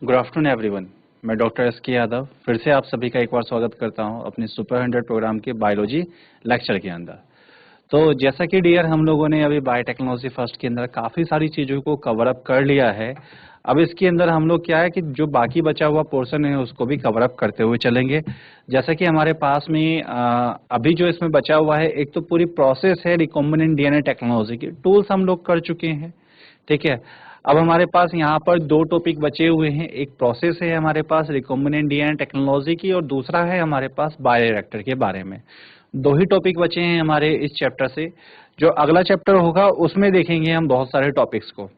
Good afternoon everyone. मैं doctor S K. Yadav फिर से आप सभी का एक बार स्वागत करता हूं अपने सुपर 100 प्रोग्राम के बायोलॉजी लेक्चर के अंदर। तो जैसा कि डियर हम लोगों ने अभी बायोटेक्नोलॉजी फर्स्ट के अंदर काफ़ी सारी चीज़ों को कवर अप कर लिया है। अब इसके अंदर हम लोग क्या है कि जो बाकी बचा हुआ पोर्शन है उसको भी कवर अप करते हुए चलेंगे। जैसा कि हमारे पास में अभी जो इसमें बचा हुआ है, एक तो पूरी प्रोसेस है रिकॉम्बिनेंट डीएनए टेक्नोलॉजी की, टूल्स हम लोग कर चुके हैं। ठीक है, अब हमारे पास यहाँ पर दो टॉपिक बचे हुए हैं। एक प्रोसेस है हमारे पास रिकॉम्बिनेंट डीएनए टेक्नोलॉजी की और दूसरा है हमारे पास बायोरिएक्टर के बारे में। दो ही टॉपिक बचे हैं हमारे इस चैप्टर से। जो अगला चैप्टर होगा उसमें देखेंगे हम बहुत सारे टॉपिक्स को।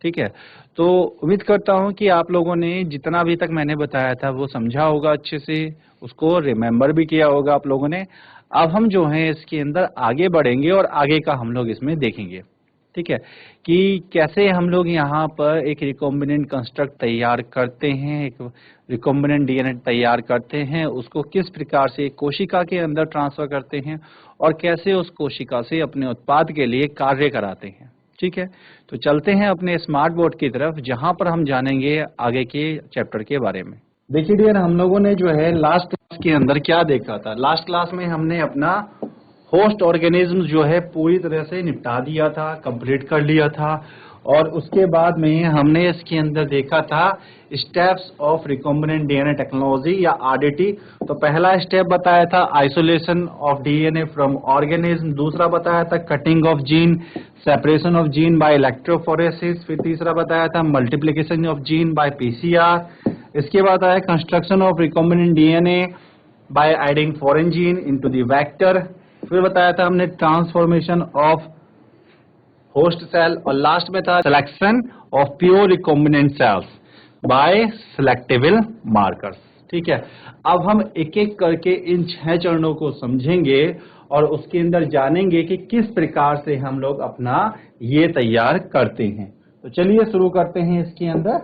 ठीक है, तो उम्मीद करता हूं कि आप लोगों ने जितना अभी तक मैंने बताया था वो समझा होगा, अच्छे से उसको रिमेम्बर भी किया होगा आप लोगों ने। अब हम जो है इसके अंदर आगे बढ़ेंगे और आगे का हम लोग इसमें देखेंगे। ठीक है, कि कैसे हम लोग यहाँ पर एक रिकॉम्बिनेंट कंस्ट्रक्ट तैयार करते हैं, एक रिकॉम्बिनेंट डीएनए तैयार करते हैं, उसको किस प्रकार से कोशिका के अंदर ट्रांसफर करते हैं और कैसे उस कोशिका से अपने उत्पाद के लिए कार्य कराते हैं। ठीक है, तो चलते हैं अपने स्मार्ट बोर्ड की तरफ, जहां पर हम जानेंगे आगे के चैप्टर के बारे में। देखिए डियर, हम लोगों ने जो है लास्ट क्लास के अंदर क्या देखा था। लास्ट क्लास में हमने अपना होस्ट ऑर्गेनिज्म जो है पूरी तरह से निपटा दिया था, कंप्लीट कर लिया था। और उसके बाद में हमने इसके अंदर देखा था steps of recombinant DNA technology या आरडीटी। तो पहला स्टेप बताया था isolation of DNA from organism, दूसरा बताया था cutting of gene, separation of gene by electrophoresis, फिर तीसरा बताया था multiplication of gene by PCR. इसके बाद आया construction of recombinant DNA by adding foreign gene into the vector. फिर बताया था हमने ट्रांसफॉर्मेशन ऑफ होस्ट सेल, और लास्ट में था selection of pure recombinant cells by selectable markers. ठीक है, अब हम एक एक करके इन 6 चरणों को समझेंगे और उसके अंदर जानेंगे कि किस प्रकार से हम लोग अपना ये तैयार करते हैं। तो चलिए शुरू करते हैं इसके अंदर।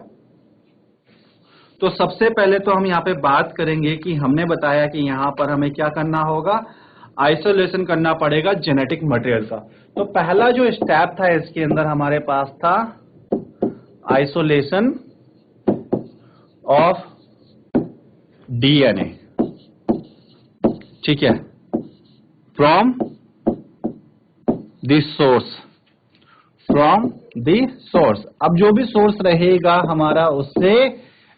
तो सबसे पहले तो हम यहाँ पे बात करेंगे कि हमने बताया कि यहाँ पर हमें क्या करना होगा, आइसोलेशन करना पड़ेगा जेनेटिक मटेरियल का। तो पहला जो स्टेप था इसके अंदर हमारे पास था आइसोलेशन ऑफ डीएनए। ठीक है, from the source, from the source. अब जो भी सोर्स रहेगा हमारा, उससे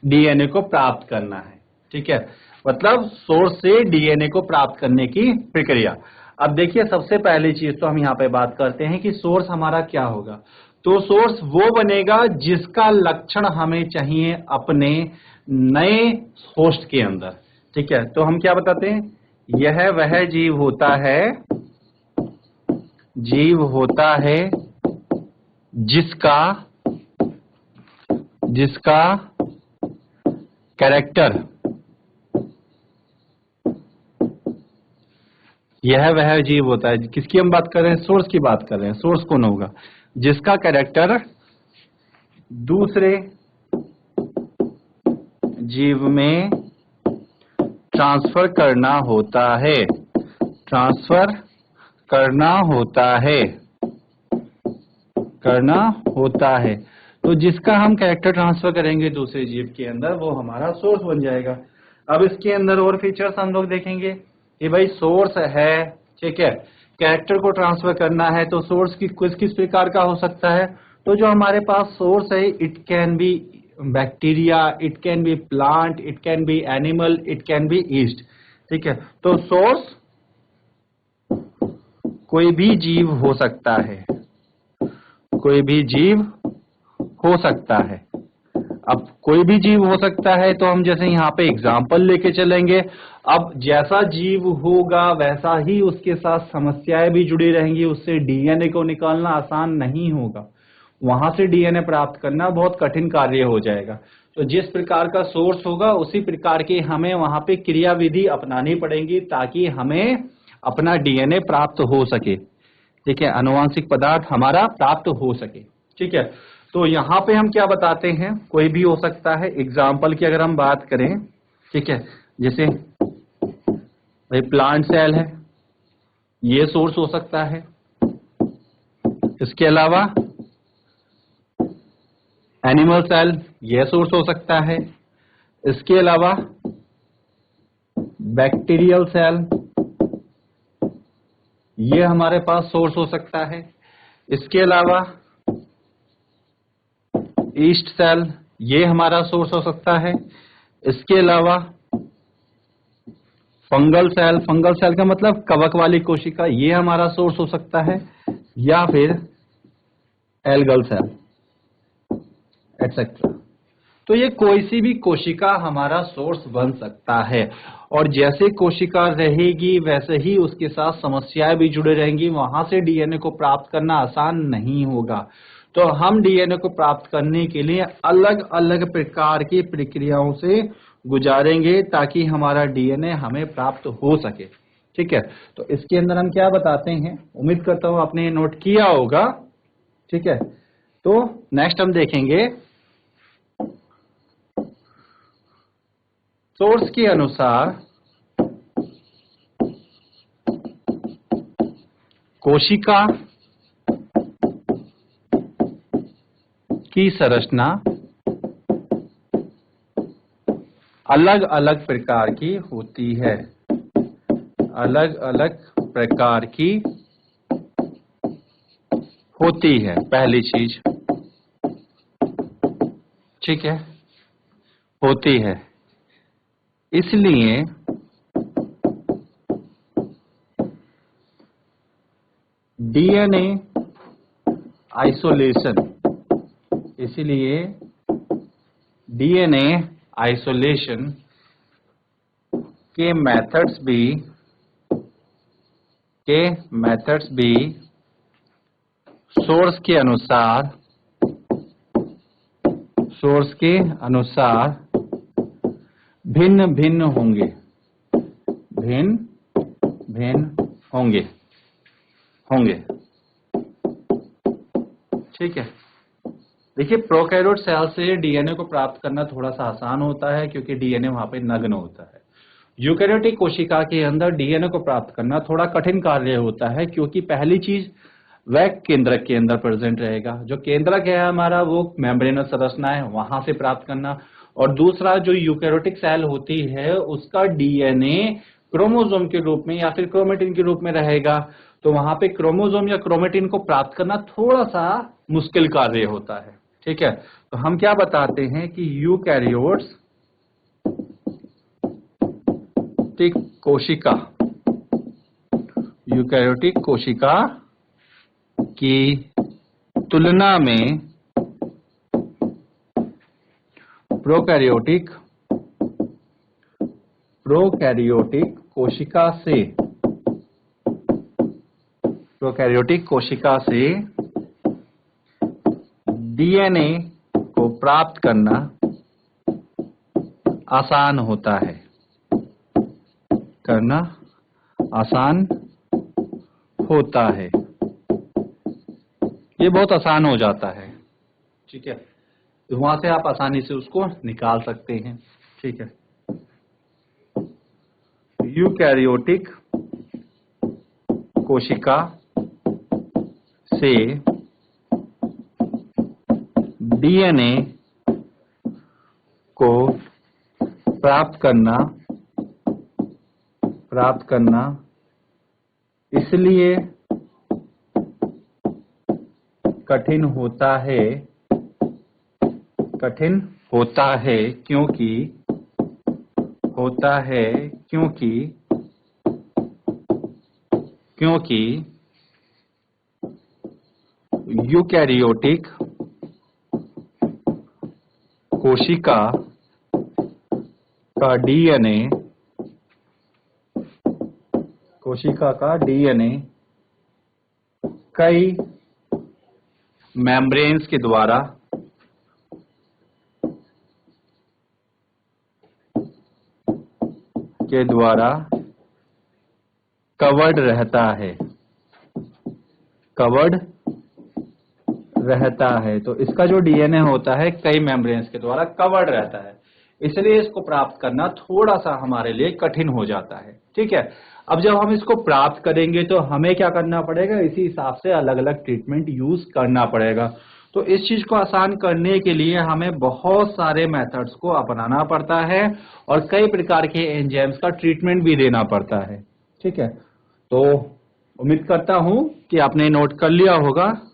डीएनए को प्राप्त करना है। ठीक है, मतलब सोर्स से डीएनए को प्राप्त करने की प्रक्रिया। अब देखिए, सबसे पहली चीज तो हम यहाँ पे बात करते हैं कि सोर्स हमारा क्या होगा। तो सोर्स वो बनेगा जिसका लक्षण हमें चाहिए अपने नए होस्ट के अंदर। ठीक है, तो हम क्या बताते हैं, यह वह जीव होता है जिसका कैरेक्टर, यह वह जीव होता है, किसकी हम बात कर रहे हैं, सोर्स की बात कर रहे हैं। सोर्स कौन होगा, जिसका कैरेक्टर दूसरे जीव में ट्रांसफर करना होता है, ट्रांसफर करना होता है। तो जिसका हम कैरेक्टर ट्रांसफर करेंगे दूसरे जीव के अंदर, वो हमारा सोर्स बन जाएगा। अब इसके अंदर और फीचर्स हम लोग देखेंगे कि भाई सोर्स है, ठीक है, कैरेक्टर को ट्रांसफर करना है, तो सोर्स की किस प्रकार का हो सकता है। तो जो हमारे पास सोर्स है, it can be bacteria, it can be plant, it can be animal, it can be east. ठीक है, तो सोर्स कोई भी जीव हो सकता है, कोई भी जीव हो सकता है। अब कोई भी जीव हो सकता है, तो हम जैसे यहाँ पे एग्जाम्पल लेके चलेंगे। अब जैसा जीव होगा वैसा ही उसके साथ समस्याएं भी जुड़ी रहेंगी, उससे डीएनए को निकालना आसान नहीं होगा, वहां से डीएनए प्राप्त करना बहुत कठिन कार्य हो जाएगा। तो जिस प्रकार का सोर्स होगा उसी प्रकार की हमें वहां पे क्रियाविधि अपनानी पड़ेगी ताकि हमें अपना डीएनए प्राप्त हो सके। ठीक है, आनुवांशिक पदार्थ हमारा प्राप्त हो सके। ठीक है, तो यहाँ पे हम क्या बताते हैं, कोई भी हो सकता है। एग्जाम्पल की अगर हम बात करें, ठीक है, जैसे भाई प्लांट सेल है, ये सोर्स हो सकता है। इसके अलावा एनिमल सेल ये सोर्स हो सकता है। इसके अलावा बैक्टीरियल सेल ये हमारे पास सोर्स हो सकता है। इसके अलावा ईस्ट सेल ये हमारा सोर्स हो सकता है। इसके अलावा फंगल सेल का मतलब कवक वाली कोशिका, ये हमारा सोर्स हो सकता है, या फिर एल्गल सेल एटसेट्रा। तो ये कोई सी भी कोशिका हमारा सोर्स बन सकता है, और जैसे कोशिका रहेगी वैसे ही उसके साथ समस्याएं भी जुड़े रहेंगी। वहां से डीएनए को प्राप्त करना आसान नहीं होगा। तो हम डीएनए को प्राप्त करने के लिए अलग अलग प्रकार की प्रक्रियाओं से गुजारेंगे ताकि हमारा डीएनए हमें प्राप्त हो सके। ठीक है, तो इसके अंदर हम क्या बताते हैं, उम्मीद करता हूं आपने नोट किया होगा। ठीक है, तो नेक्स्ट हम देखेंगे सोर्स के अनुसार कोशिका की संरचना अलग अलग प्रकार की होती है। अलग अलग प्रकार की होती है, पहली चीज। ठीक है, होती है। इसलिए डीएनए आइसोलेशन, इसलिए डीएनए आइसोलेशन के मेथड्स भी सोर्स के अनुसार भिन्न भिन्न होंगे। ठीक है, देखिए प्रोकैरियोट सेल से डीएनए को प्राप्त करना थोड़ा सा आसान होता है क्योंकि डीएनए वहां पे नग्न होता है। यूकेरियोटिक कोशिका के अंदर डीएनए को प्राप्त करना थोड़ा कठिन कार्य होता है क्योंकि पहली चीज वह केंद्रक के अंदर प्रेजेंट रहेगा। जो केंद्रक है हमारा वो मेम्ब्रेनस संरचना है, वहां से प्राप्त करना। और दूसरा जो यूकेरियोटिक सेल होती है उसका डीएनए क्रोमोसोम के रूप में या फिर क्रोमेटिन के रूप में रहेगा। तो वहां पे क्रोमोसोम या क्रोमेटिन को प्राप्त करना थोड़ा सा मुश्किल कार्य होता है। ठीक है, तो हम क्या बताते हैं कि यूकेरियोटिक कोशिका की तुलना में प्रोकैरियोटिक कोशिका से डीएनए को प्राप्त करना आसान होता है, ये बहुत आसान हो जाता है। ठीक है, तो वहां से आप आसानी से उसको निकाल सकते हैं। ठीक है, यूकैरियोटिक कोशिका से डीएनए को प्राप्त करना इसलिए कठिन होता है क्योंकि यूकैरियोटिक कोशिका का डीएनए कई मेम्ब्रेन्स के द्वारा कवर्ड रहता है। तो इसका जो डीएनए होता है कई मेम्ब्रेन्स के द्वारा कवर्ड रहता है, इसलिए इसको प्राप्त करना थोड़ा सा हमारे लिए कठिन हो जाता है। ठीक है, अब जब हम इसको प्राप्त करेंगे तो हमें क्या करना पड़ेगा, इसी हिसाब से अलग अलग ट्रीटमेंट यूज करना पड़ेगा। तो इस चीज को आसान करने के लिए हमें बहुत सारे मेथड्स को अपनाना पड़ता है और कई प्रकार के एंजाइम्स का ट्रीटमेंट भी देना पड़ता है। ठीक है, तो उम्मीद करता हूं कि आपने नोट कर लिया होगा।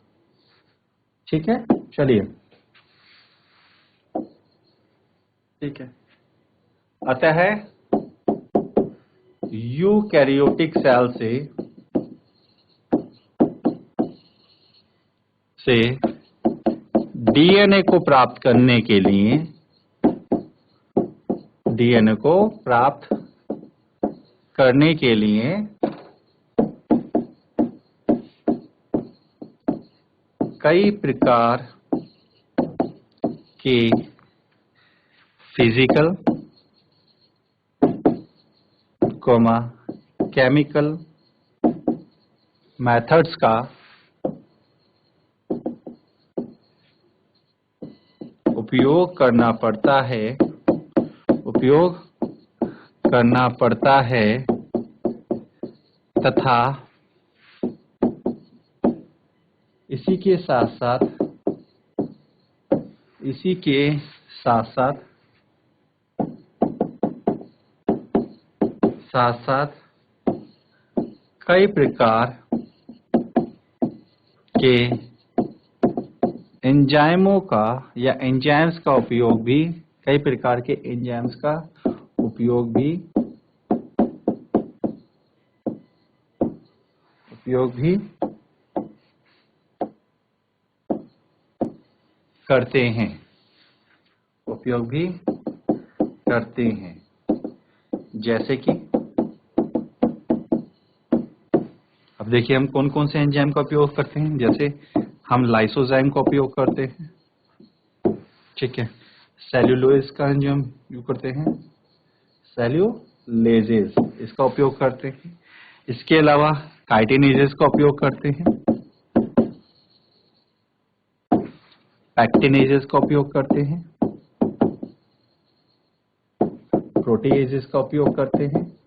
ठीक है, चलिए, ठीक है, अतः यूकैरियोटिक सेल से डीएनए को प्राप्त करने के लिए, डीएनए को प्राप्त करने के लिए कई प्रकार के फिजिकल, केमिकल मेथड्स का उपयोग करना पड़ता है तथा इसी के साथ साथ कई प्रकार के एंजाइमों का या एंजाइम्स का उपयोग भी, कई प्रकार के एंजाइम्स का उपयोग भी करते हैं, जैसे कि अब देखिए हम कौन कौन से एंजाइम का उपयोग करते हैं। जैसे हम लाइसोजाइम का उपयोग करते हैं, ठीक है, सेल्यूलोज का एंजाइम यूज करते हैं, सेल्यूलेजेस इसका उपयोग करते हैं। इसके अलावा काइटिनेजेस का उपयोग करते हैं, पैक्टिनेजेस का उपयोग करते हैं, प्रोटीएजेस का उपयोग करते हैं,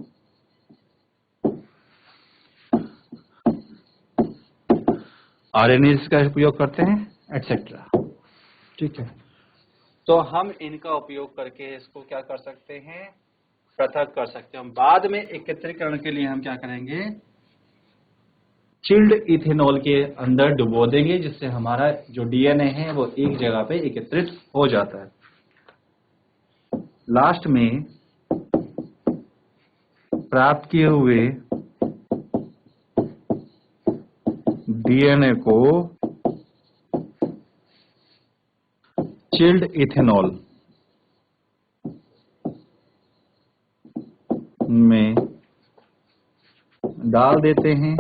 आरएनएस का उपयोग करते हैं, एटसेट्रा। ठीक है, तो हम इनका उपयोग करके इसको क्या कर सकते हैं, पृथक कर सकते हैं। बाद में एकत्रीकरण के लिए हम क्या करेंगे, चिल्ड इथेनॉल के अंदर डुबो देंगे, जिससे हमारा जो डीएनए है वो एक जगह पे एकत्रित हो जाता है। लास्ट में प्राप्त किए हुए डीएनए को चिल्ड इथेनॉल में डाल देते हैं,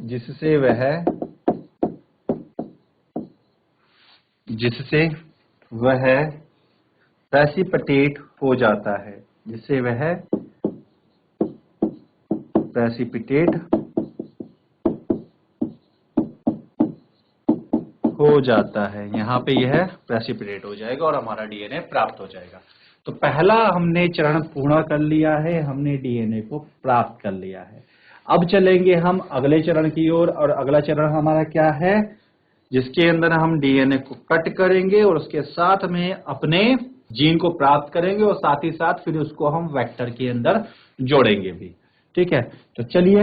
जिससे वह प्रेसिपिटेट हो जाता है, यहाँ पे यह प्रेसिपिटेट हो जाएगा और हमारा डीएनए प्राप्त हो जाएगा। तो पहला हमने चरण पूर्ण कर लिया है, हमने डीएनए को प्राप्त कर लिया है। अब चलेंगे हम अगले चरण की ओर, और अगला चरण हमारा क्या है, जिसके अंदर हम डीएनए को कट करेंगे और उसके साथ में अपने जीन को प्राप्त करेंगे और साथ ही साथ फिर उसको हम वेक्टर के अंदर जोड़ेंगे भी। ठीक है, तो चलिए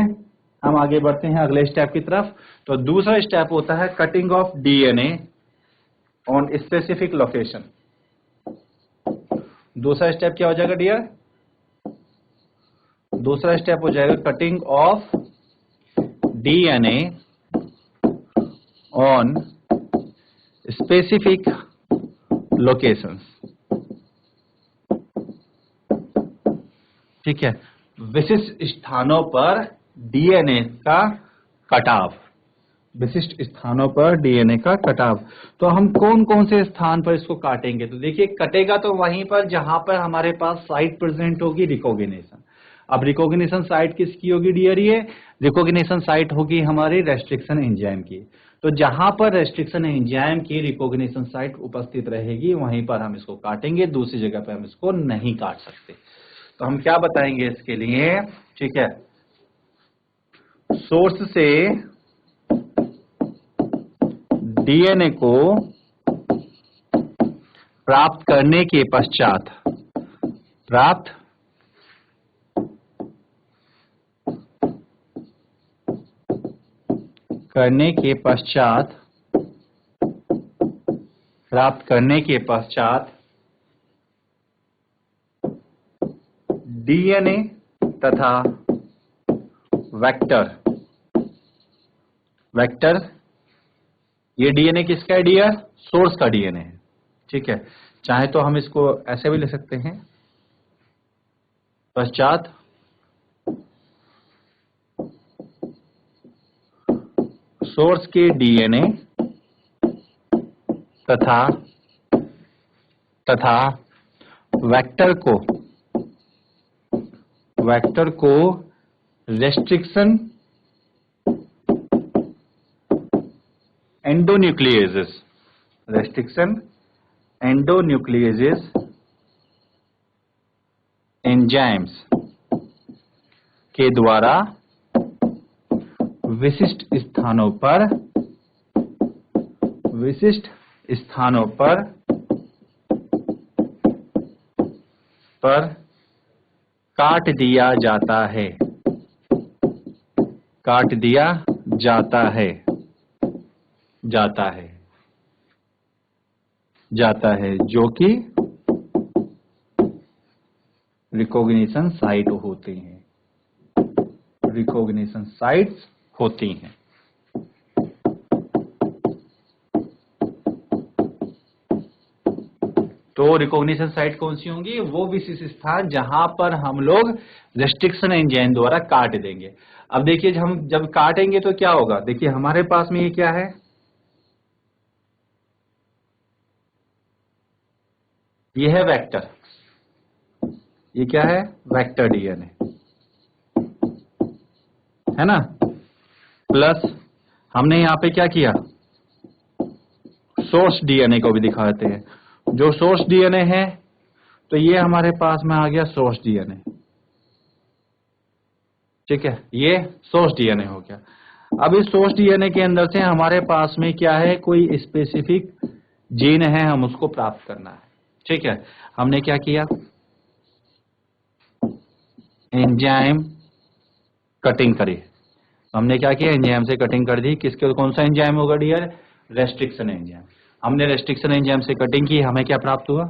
हम आगे बढ़ते हैं अगले स्टेप की तरफ। तो दूसरा स्टेप होता है cutting of DNA on specific location. दूसरा स्टेप क्या हो जाएगा डियर, दूसरा स्टेप हो जाएगा cutting of DNA on specific locations. ठीक है, विशिष्ट स्थानों पर डीएनए का कटाव, विशिष्ट स्थानों पर डीएनए का कटाव। तो हम कौन कौन से स्थान पर इसको काटेंगे, तो देखिए कटेगा तो वहीं पर जहां पर हमारे पास साइट प्रेजेंट होगी रिकॉग्निशन। अब रिकॉग्निशन साइट किसकी होगी डियर, ये रिकॉग्निशन साइट होगी हमारी रेस्ट्रिक्शन एंजाइम की। तो जहां पर रेस्ट्रिक्शन एंजाइम की रिकॉग्निशन साइट उपस्थित रहेगी वहीं पर हम इसको काटेंगे, दूसरी जगह पर हम इसको नहीं काट सकते। तो हम क्या बताएंगे इसके लिए, ठीक है, सोर्स से डीएनए को प्राप्त करने के पश्चात डीएनए तथा वेक्टर, ये डीएनए किसका है डियर? सोर्स का डीएनए है, ठीक है। चाहे तो हम इसको ऐसे भी लिख सकते हैं, पश्चात सोर्स के डीएनए तथा वेक्टर को रेस्ट्रिक्शन एंडोन्यूक्लिएजेस एंजाइम्स के द्वारा विशिष्ट स्थानों पर काट दिया जाता है जो कि रिकॉग्निशन साइट होती हैं। तो रिकॉग्निशन साइट कौन सी होंगी? वो विशिष्ट स्थान जहां पर हम लोग रेस्ट्रिक्शन एंजाइम द्वारा काट देंगे। अब देखिए हम जब काटेंगे तो क्या होगा? देखिए हमारे पास में ये क्या है? ये है वेक्टर, ये क्या है? वेक्टर डीएनए है ना। प्लस हमने यहां पे क्या किया? सोर्स डीएनए को भी दिखाते हैं। जो सोर्स डीएनए है तो ये हमारे पास में आ गया सोर्स डीएनए, ठीक है, ये सोर्स डीएनए हो गया। अब इस सोर्स डीएनए के अंदर से हमारे पास में क्या है? कोई स्पेसिफिक जीन है, हम उसको प्राप्त करना है, ठीक है। हमने क्या किया? एंजाइम कटिंग करी। हमने क्या किया? एंजाइम से कटिंग कर दी। किसके? कौन सा एंजाइम होगा डियर? Restriction enzyme. हमने रेस्ट्रिक्शन एंजाइम से कटिंग की, हमें क्या प्राप्त हुआ?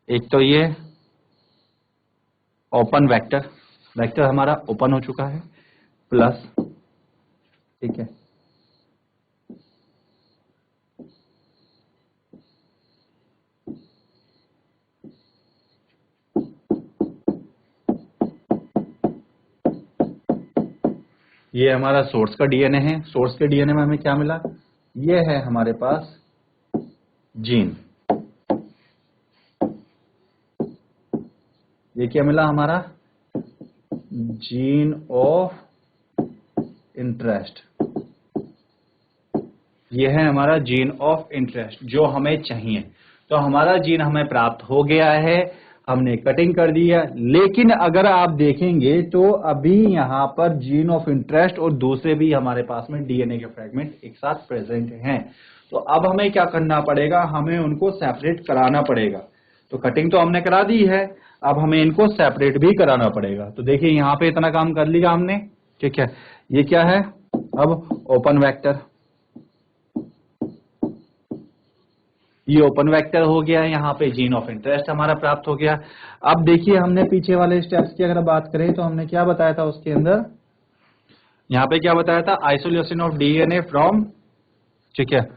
एक तो ये ओपन वेक्टर हमारा ओपन हो चुका है, प्लस, ठीक है, ये हमारा सोर्स का डीएनए है। सोर्स के डीएनए में हमें क्या मिला? ये है हमारे पास जीन। ये क्या मिला हमारा? Gene of interest. ये है हमारा जीन ऑफ इंटरेस्ट जो हमें चाहिए। तो हमारा जीन हमें प्राप्त हो गया है, हमने कटिंग कर दिया। लेकिन अगर आप देखेंगे तो अभी यहां पर जीन ऑफ इंटरेस्ट और दूसरे भी हमारे पास में डीएनए के फ्रेगमेंट एक साथ प्रेजेंट हैं। तो अब हमें क्या करना पड़ेगा? हमें उनको सेपरेट कराना पड़ेगा। तो कटिंग तो हमने करा दी है, अब हमें इनको सेपरेट भी कराना पड़ेगा। तो देखिए यहां पे इतना काम कर लिया हमने, ठीक है। ये क्या है? अब ओपन वेक्टर, ये ओपन वेक्टर हो गया। यहाँ पे जीन ऑफ इंटरेस्ट हमारा प्राप्त हो गया। अब देखिए हमने पीछे वाले स्टेप्स की अगर बात करें तो हमने क्या बताया था उसके अंदर? यहाँ पे क्या बताया था? आइसोलेशन ऑफ डीएनए फ्रॉम, ठीक है,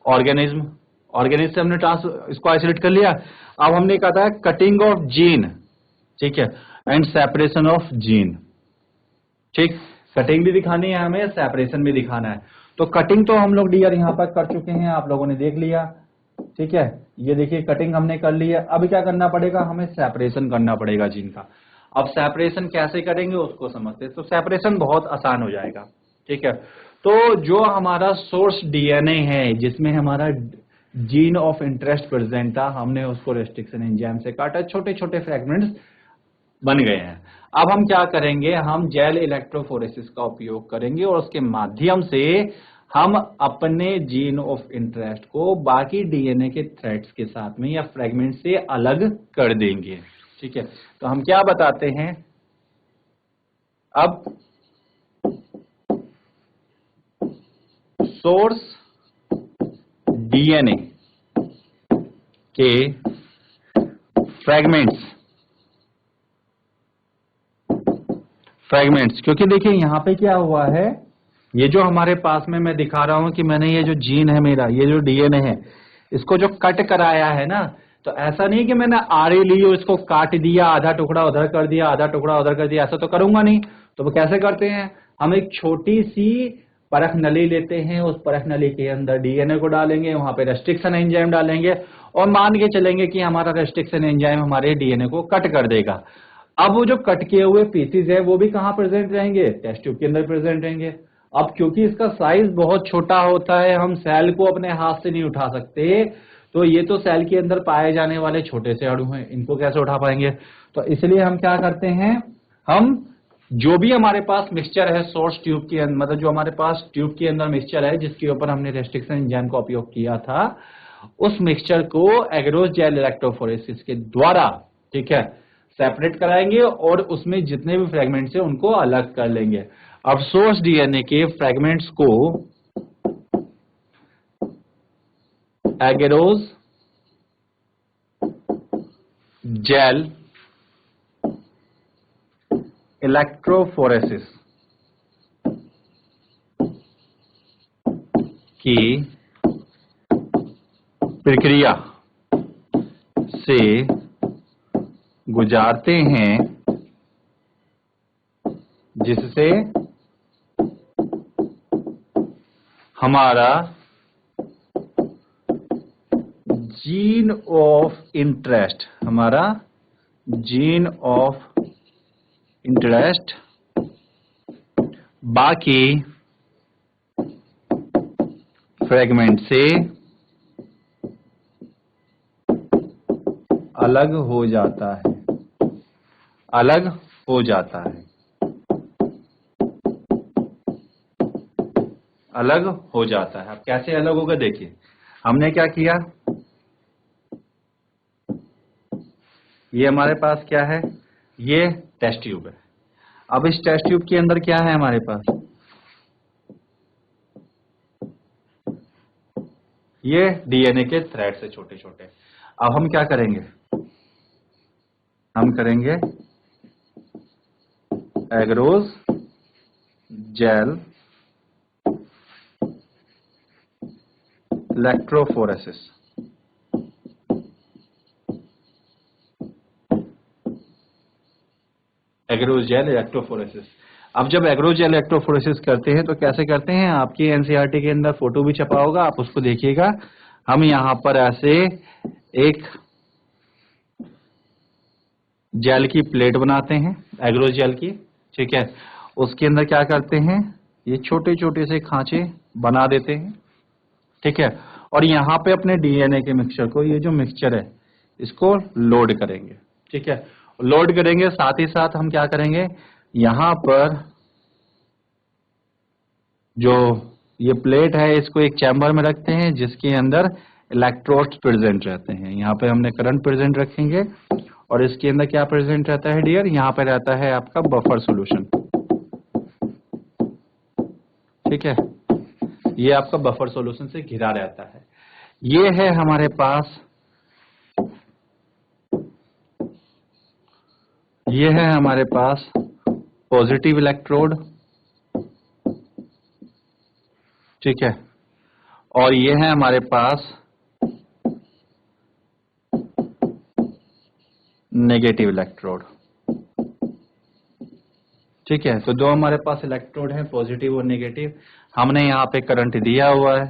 ऑर्गेनिज्म से हमने इसको आइसोलेट कर लिया। अब हमने कहा था कटिंग ऑफ जीन, ठीक है, एंड सेपरेशन ऑफ जीन, ठीक। कटिंग भी दिखानी है हमें, सेपरेशन भी दिखाना है। तो कटिंग तो हम लोग डियर यहाँ पर कर चुके हैं, आप लोगों ने देख लिया, ठीक है। ये देखिए कटिंग हमने कर ली है। अब क्या करना पड़ेगा? हमें सेपरेशन करना पड़ेगा जीन का। अब सेपरेशन कैसे करेंगे उसको समझते हैं। तो सेपरेशन बहुत आसान हो जाएगा, ठीक है। तो जो हमारा सोर्स डीएनए है जिसमें हमारा जीन ऑफ इंटरेस्ट प्रेजेंट था, हमने उसको रेस्ट्रिक्शन एंजाइम से काटा, छोटे छोटे फ्रेगमेंट्स बन गए हैं। अब हम क्या करेंगे, हम जेल इलेक्ट्रोफोरेसिस का उपयोग करेंगे और उसके माध्यम से हम अपने जीन ऑफ इंटरेस्ट को बाकी डीएनए के थ्रेड्स के साथ में या फ्रेगमेंट से अलग कर देंगे। ठीक है, तो हम क्या बताते हैं, अब सोर्स डीएनए के फ्रेगमेंट्स, क्योंकि देखिए यहां पे क्या हुआ है, ये जो हमारे पास में मैं दिखा रहा हूं कि मैंने ये जो जीन है मेरा, ये जो डीएनए है, इसको जो कट कराया है ना, तो ऐसा नहीं कि मैंने आरी ली और इसको काट दिया, आधा टुकड़ा उधर कर दिया, आधा टुकड़ा उधर कर दिया, ऐसा तो करूंगा नहीं। तो वो कैसे करते हैं, हम एक छोटी सी परख नली लेते हैं, उस परख नली के अंदर डीएनए को डालेंगे, वहां पे रेस्ट्रिक्शन एंजाइम डालेंगे और मान के चलेंगे कि हमारा रेस्ट्रिक्शन एंजाइम हमारे डीएनए को कट कर देगा। अब वो जो कट किए हुए पीसेज है वो भी कहां प्रेजेंट रहेंगे, टेस्ट ट्यूब के अंदर प्रेजेंट रहेंगे। अब क्योंकि इसका साइज बहुत छोटा होता है, हम सेल को अपने हाथ से नहीं उठा सकते, तो ये तो सेल के अंदर पाए जाने वाले छोटे से अणु हैं, इनको कैसे उठा पाएंगे। तो इसलिए हम क्या करते हैं, हम जो भी हमारे पास मिक्सचर है सोर्स ट्यूब के अंदर, मतलब जो हमारे पास ट्यूब के अंदर मिक्सचर है जिसके ऊपर हमने रेस्ट्रिक्शन एंजाइम का उपयोग किया था, उस मिक्सचर को एग्रोस जेल इलेक्ट्रोफोरेसिस के द्वारा, ठीक है, सेपरेट कराएंगे और उसमें जितने भी फ्रेगमेंट्स हैं उनको अलग कर लेंगे। अब सोर्स डीएनए के फ्रेगमेंट्स को एगेरोस जेल इलेक्ट्रोफोरेसिस की प्रक्रिया से गुजारते हैं, जिससे हमारा जीन ऑफ इंटरेस्ट, बाकी फ्रेगमेंट से अलग हो जाता है, अलग हो जाता है। अब कैसे अलग होगा, देखिए हमने क्या किया, ये हमारे पास क्या है, ये टेस्ट ट्यूब है। अब इस टेस्ट ट्यूब के अंदर क्या है हमारे पास, ये डीएनए के थ्रेड से छोटे छोटे। अब हम क्या करेंगे, हम करेंगे agarose gel electrophoresis. Agarose gel electrophoresis. अब जब एग्रोस जेल इलेक्ट्रोफोरेसिस करते हैं तो कैसे करते हैं, आपकी एनसीईआरटी के अंदर फोटो भी छपा होगा, आप उसको देखिएगा। हम यहां पर ऐसे एक जेल की प्लेट बनाते हैं, एग्रोस जेल की, ठीक है, उसके अंदर क्या करते हैं, ये छोटे छोटे से खांचे बना देते हैं, ठीक है, और यहां पे अपने डीएनए के मिक्सचर को, ये जो मिक्सचर है इसको लोड करेंगे, ठीक है, लोड करेंगे। साथ ही साथ हम क्या करेंगे, यहां पर जो ये प्लेट है इसको एक चैम्बर में रखते हैं जिसके अंदर इलेक्ट्रोड्स प्रेजेंट रहते हैं। यहाँ पे हमने करंट प्रेजेंट रखेंगे और इसके अंदर क्या प्रेजेंट रहता है डियर, यहाँ पे रहता है आपका बफर सॉल्यूशन, ठीक है, ये आपका बफर सॉल्यूशन से घिरा रहता है। ये है हमारे पास, ये है हमारे पास पॉजिटिव इलेक्ट्रोड, ठीक है, और ये है हमारे पास नेगेटिव इलेक्ट्रोड, ठीक है। तो दो हमारे पास इलेक्ट्रोड है, पॉजिटिव और नेगेटिव। हमने यहाँ पे करंट दिया हुआ है,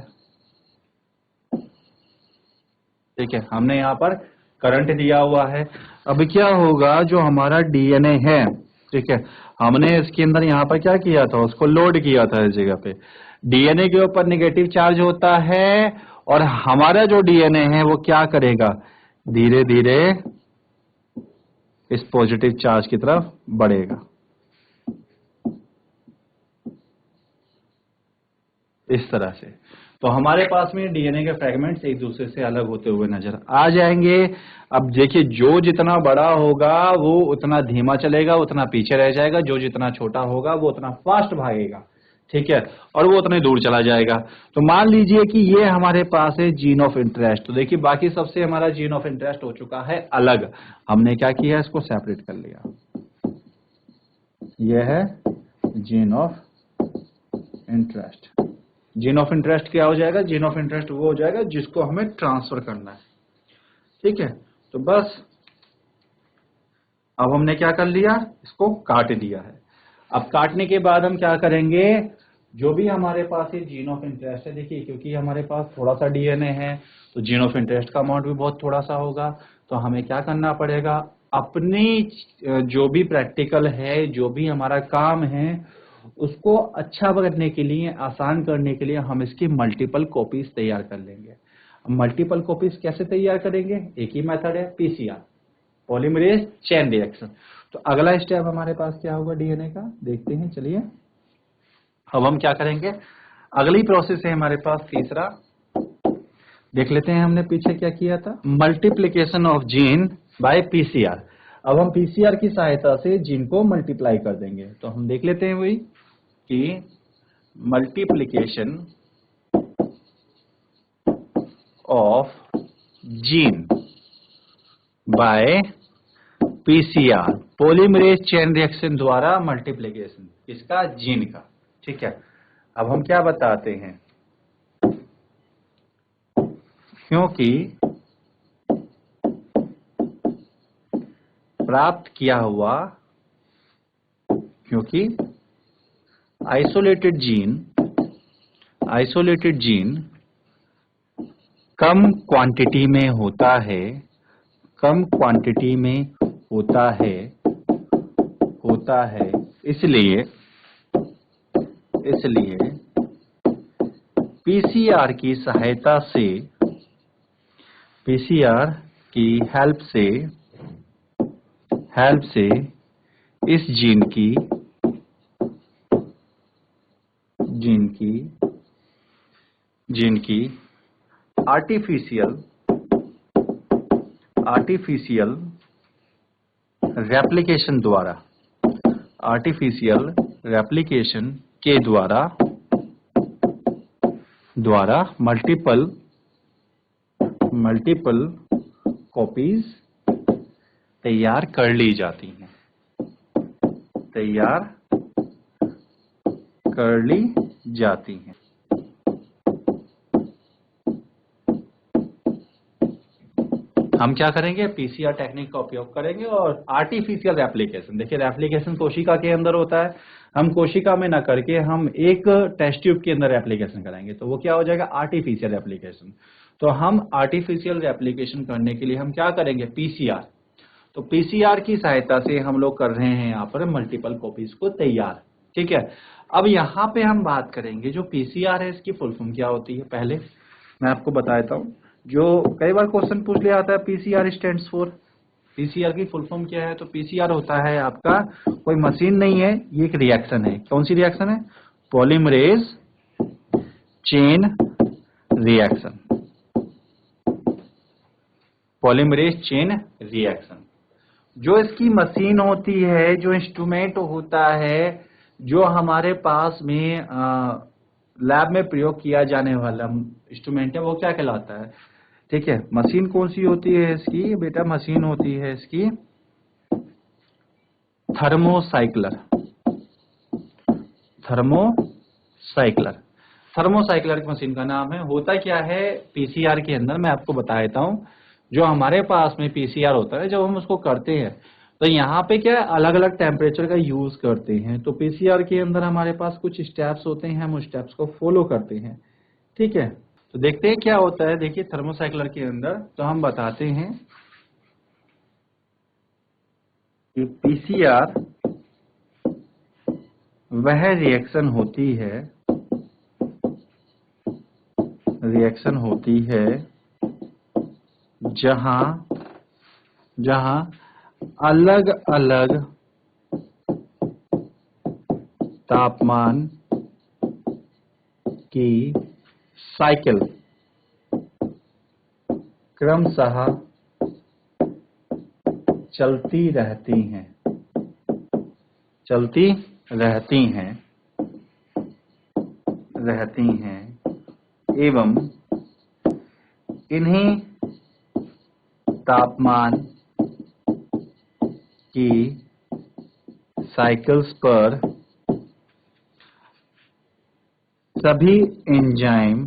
ठीक है, हमने यहाँ पर करंट दिया हुआ है। अब क्या होगा, जो हमारा डीएनए है, ठीक है, हमने इसके अंदर यहाँ पर क्या किया था, उसको लोड किया था इस जगह पे। डीएनए के ऊपर नेगेटिव चार्ज होता है और हमारा जो डीएनए है वो क्या करेगा, धीरे धीरे इस पॉजिटिव चार्ज की तरफ बढ़ेगा, इस तरह से। तो हमारे पास में डीएनए के फ्रेगमेंट्स एक दूसरे से अलग होते हुए नजर आ जाएंगे। अब देखिए, जो जितना बड़ा होगा वो उतना धीमा चलेगा, उतना पीछे रह जाएगा, जो जितना छोटा होगा वो उतना फास्ट भागेगा, ठीक है, और वो उतने दूर चला जाएगा। तो मान लीजिए कि ये हमारे पास है जीन ऑफ इंटरेस्ट। तो देखिए, बाकी सबसे हमारा जीन ऑफ इंटरेस्ट हो चुका है अलग। हमने क्या किया, इसको सेपरेट कर लिया। यह है gene of interest. Gene of interest क्या हो जाएगा, जीन ऑफ इंटरेस्ट वो हो जाएगा जिसको हमें ट्रांसफर करना है, ठीक है। तो बस अब हमने क्या कर लिया, इसको काट दिया है। अब काटने के बाद हम क्या करेंगे, जो भी हमारे पास ये जीन ऑफ इंटरेस्ट है, देखिए क्योंकि हमारे पास थोड़ा सा डीएनए है तो जीन ऑफ इंटरेस्ट का अमाउंट भी बहुत थोड़ा सा होगा। तो हमें क्या करना पड़ेगा, अपनी जो भी प्रैक्टिकल है, जो भी हमारा काम है, उसको अच्छा करने के लिए, आसान करने के लिए हम इसकी मल्टीपल कॉपीज तैयार कर लेंगे। मल्टीपल कॉपीज कैसे तैयार करेंगे, एक ही मेथड है, पीसीआर, पॉलीमरेज चेन रिएक्शन। तो अगला स्टेप हमारे पास क्या होगा डीएनए का, देखते हैं, चलिए। अब हम क्या करेंगे, अगली प्रोसेस है हमारे पास तीसरा, देख लेते हैं हमने पीछे क्या किया था, multiplication of gene by PCR. अब हम पीसीआर की सहायता से जीन को मल्टीप्लाई कर देंगे। तो हम देख लेते हैं वही कि multiplication of gene by PCR, polymerase chain reaction द्वारा मल्टीप्लीकेशन किसका, जीन का, ठीक है। अब हम क्या बताते हैं, क्योंकि प्राप्त किया हुआ, क्योंकि आइसोलेटेड जीन कम क्वांटिटी में होता है, कम क्वांटिटी में होता है, इसलिए पीसीआर की सहायता से, पीसीआर की हेल्प से इस जीन की आर्टिफिशियल रेप्लिकेशन के द्वारा मल्टीपल कॉपीज तैयार कर ली जाती हैं, हम क्या करेंगे, पीसीआर टेक्निक का उपयोग करेंगे और आर्टिफिशियल रेप्लिकेशन, देखिए रेप्लिकेशन कोशिका के अंदर होता है, हम कोशिका में ना करके हम एक टेस्ट ट्यूब के अंदर रेप्लिकेशन कराएंगे, तो वो क्या हो जाएगा, आर्टिफिशियल रेप्लिकेशन। तो हम आर्टिफिशियल रेप्लिकेशन करने के लिए हम क्या करेंगे, पीसीआर। तो पीसीआर की सहायता से हम लोग कर रहे हैं यहाँ पर मल्टीपल कॉपीज को तैयार, ठीक है। अब यहाँ पे हम बात करेंगे, जो पीसीआर है इसकी फुल फॉर्म क्या होती है, पहले मैं आपको बता देता हूँ। जो कई बार क्वेश्चन पूछ लिया आता है, पीसीआर स्टैंड्स फॉर, पीसीआर की फुल फॉर्म क्या है, तो पीसीआर होता है आपका, कोई मशीन नहीं है, ये एक रिएक्शन है। कौन सी रिएक्शन है, polymerase chain reaction, polymerase chain reaction. जो इसकी मशीन होती है, जो इंस्ट्रूमेंट होता है, जो हमारे पास में लैब में प्रयोग किया जाने वाला इंस्ट्रूमेंट है, वो क्या कहलाता है, ठीक है। मशीन कौन सी होती है इसकी, बेटा मशीन होती है इसकी थर्मोसाइक्लर, थर्मोसाइक्लर की मशीन का नाम है। होता क्या है पीसीआर के अंदर, मैं आपको बता देता हूं। जो हमारे पास में पीसीआर होता है, जब हम उसको करते हैं तो यहाँ पे क्या अलग अलग टेम्परेचर का यूज करते हैं। तो पीसीआर के अंदर हमारे पास कुछ स्टेप्स होते हैं, हम उस स्टेप्स को फॉलो करते हैं, ठीक है। तो देखते हैं क्या होता है। देखिए थर्मोसाइक्लर के अंदर तो हम बताते हैं कि पीसीआर वह रिएक्शन होती है जहां अलग अलग तापमान की साइकिल क्रमशः चलती रहती हैं एवं इन्हीं तापमान की साइकिल्स पर सभी एंजाइम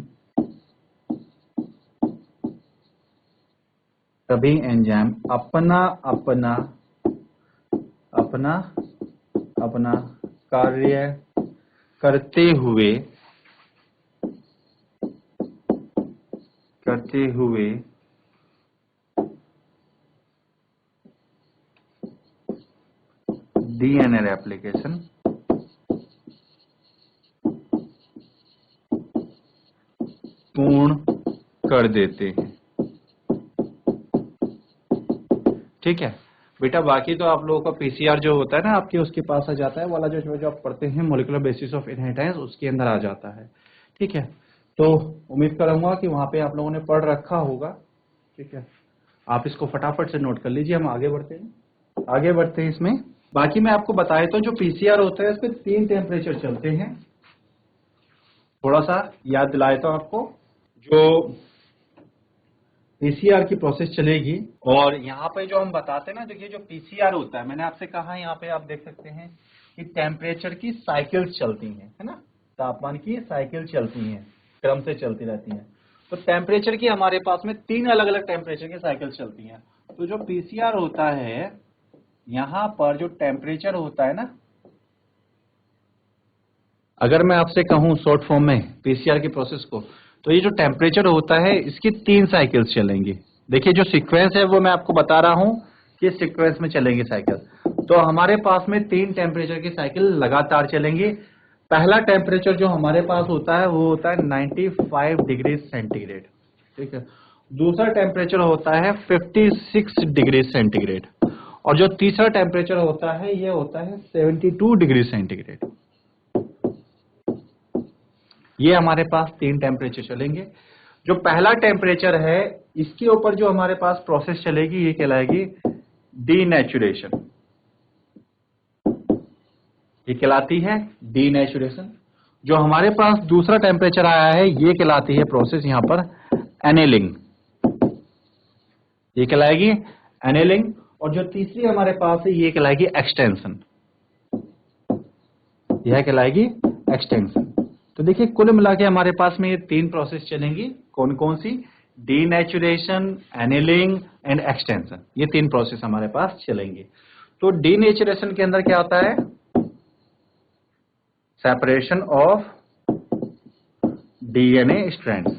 अपना अपना कार्य करते हुए डीएनए रेप्लिकेशन पूर्ण कर देते हैं। ठीक है बेटा, बाकी तो आप लोगों का पीसीआर जो होता है ना आपके उसके पास आ जाता है, वाला जो आप पढ़ते हैं मॉलिक्यूलर बेसिस ऑफ इनहेरिटेंस, उसके अंदर आ जाता है। ठीक है, तो उम्मीद करूंगा कि वहां पे आप लोगों ने पढ़ रखा होगा। ठीक है, आप इसको फटाफट से नोट कर लीजिए। हम आगे बढ़ते हैं इसमें। बाकी मैं आपको बताया तो जो पीसीआर होता है इसमें 3 टेम्परेचर चलते हैं। थोड़ा सा याद दिलाए तो आपको, जो पीसीआर की प्रोसेस चलेगी, और यहाँ पे जो हम बताते हैं ना, देखिए जो पीसीआर होता है, मैंने आपसे कहा यहाँ पे आप देख सकते हैं कि टेम्परेचर की साइकिल्स चलती हैं, है ना, तापमान की साइकिल चलती हैं, क्रम से चलती रहती हैं। तो टेम्परेचर की हमारे पास में 3 अलग अलग टेम्परेचर की साइकिल चलती हैं। तो जो पीसीआर होता है, यहाँ पर जो टेम्परेचर होता है ना, अगर मैं आपसे कहूं शॉर्ट फॉर्म में पीसीआर की प्रोसेस को, तो ये जो टेम्परेचर होता है इसकी 3 साइकिल्स चलेंगी। देखिए जो सीक्वेंस है वो मैं आपको बता रहा हूं कि सीक्वेंस में चलेंगी साइकिल। तो हमारे पास में 3 टेम्परेचर की साइकिल लगातार चलेंगी। पहला टेम्परेचर जो हमारे पास होता है वो होता है 95 डिग्री सेंटीग्रेड। ठीक है, दूसरा टेम्परेचर होता है 56 डिग्री सेंटीग्रेड, और जो तीसरा टेम्परेचर होता है ये होता है 72 डिग्री सेंटीग्रेड। ये हमारे पास 3 टेम्परेचर चलेंगे। जो पहला टेम्परेचर है इसके ऊपर जो हमारे पास प्रोसेस चलेगी ये कहलाएगी डीनेचुरेशन। ये कहलाती है डीनेचुरेशन। जो हमारे पास दूसरा टेम्परेचर आया है ये कहलाती है प्रोसेस यहां पर एनेलिंग। ये कहलाएगी एनेलिंग। और जो तीसरी हमारे पास है ये कहलाएगी एक्सटेंशन। यह कहलाएगी एक्सटेंशन। तो देखिए कुल मिला के हमारे पास में ये 3 प्रोसेस चलेंगी। कौन कौन सी? Denaturation, annealing and extension. ये 3 प्रोसेस हमारे पास चलेंगी। तो डीनेचुरेशन के अंदर क्या होता है? Separation of DNA strands.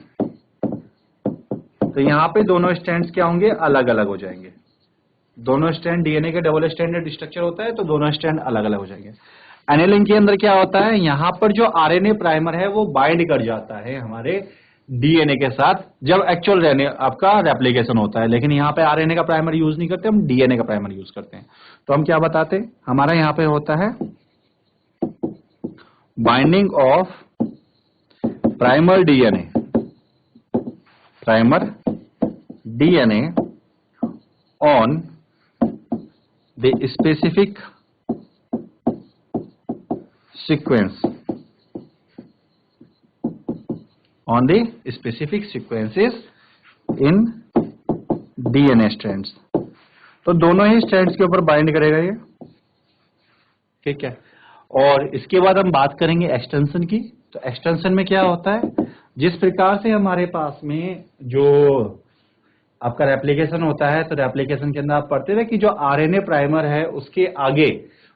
तो यहां पे दोनों स्ट्रैंड्स क्या होंगे? अलग अलग हो जाएंगे। दोनों स्ट्रैंड डीएनए के डबल स्ट्रैंडेड स्ट्रक्चर होता है, तो दोनों स्ट्रैंड अलग अलग हो जाएंगे। एनेलिंग के अंदर क्या होता है? यहां पर जो आरएनए प्राइमर है वो बाइंड कर जाता है हमारे डीएनए के साथ जब एक्चुअल आपका रेप्लिकेशन होता है। लेकिन यहाँ पे आरएनए का प्राइमर यूज नहीं करते, हम डीएनए का प्राइमर यूज करते हैं। तो हम क्या बताते हैं? हमारा यहाँ पे होता है binding of primer DNA on the specific sequence on the specific sequences in DNA strands। तो दोनों ही स्ट्रैंड्स के ऊपर बाइंड करेगा ये। ठीक है, और इसके बाद हम बात करेंगे एक्सटेंशन की। तो एक्सटेंशन में क्या होता है? जिस प्रकार से हमारे पास में जो आपका रेप्लिकेशन होता है, तो रेप्लिकेशन के अंदर आप पढ़ते थे कि जो आरएनए प्राइमर है उसके आगे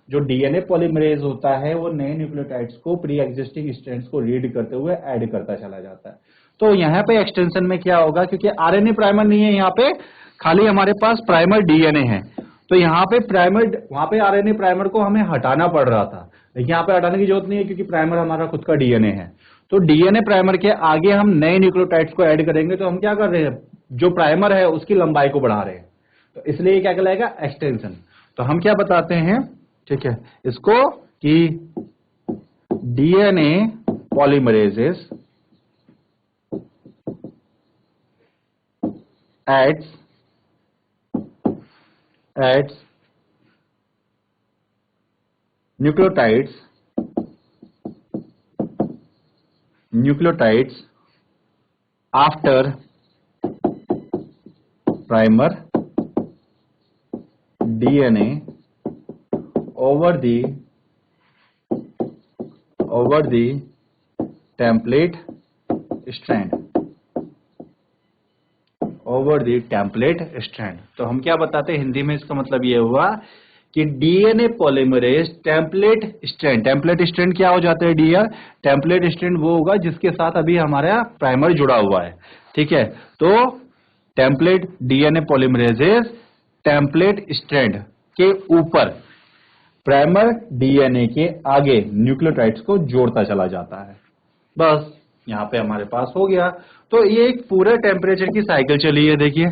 जो डीएनए पॉलीमरेज होता है वो नए न्यूक्लियोटाइड्स को प्री एग्जिस्टिंग स्ट्रैंड्स को रीड करते हुए ऐड करता चला जाता है। तो यहाँ पे एक्सटेंशन में क्या होगा? क्योंकि आरएनए प्राइमर नहीं है, यहाँ पे खाली हमारे पास प्राइमर डीएनए है। तो यहाँ पे वहां पे आरएनए प्राइमर को हमें हटाना पड़ रहा था, लेकिन यहाँ पे हटाने की जरूरत नहीं है क्योंकि प्राइमर हमारा खुद का डीएनए है। तो डीएनए प्राइमर के आगे हम नए न्यूक्लियोटाइड्स को ऐड करेंगे। तो हम क्या कर रहे हैं? जो प्राइमर है उसकी लंबाई को बढ़ा रहे हैं। तो इसलिए क्या कहलाएगा? एक्सटेंशन। तो हम क्या बताते हैं, ठीक है, इसको कि DNA polymerases adds nucleotides after primer DNA over the template strand तो हम क्या बताते हैं हिंदी में, इसका मतलब ये हुआ कि डीएनए पॉलीमरेज टेम्पलेट स्ट्रैंड क्या हो जाता है डियर, टेम्पलेट स्ट्रैंड वो होगा जिसके साथ अभी हमारा प्राइमर जुड़ा हुआ है, ठीक है। तो टेम्पलेट डीएनए पॉलीमरेजेज टेम्पलेट स्ट्रैंड के ऊपर प्राइमर डीएनए के आगे न्यूक्लियोटाइड्स को जोड़ता चला जाता है। बस यहाँ पे हमारे पास हो गया। तो ये एक पूरे टेम्परेचर की साइकिल चली है, देखिए,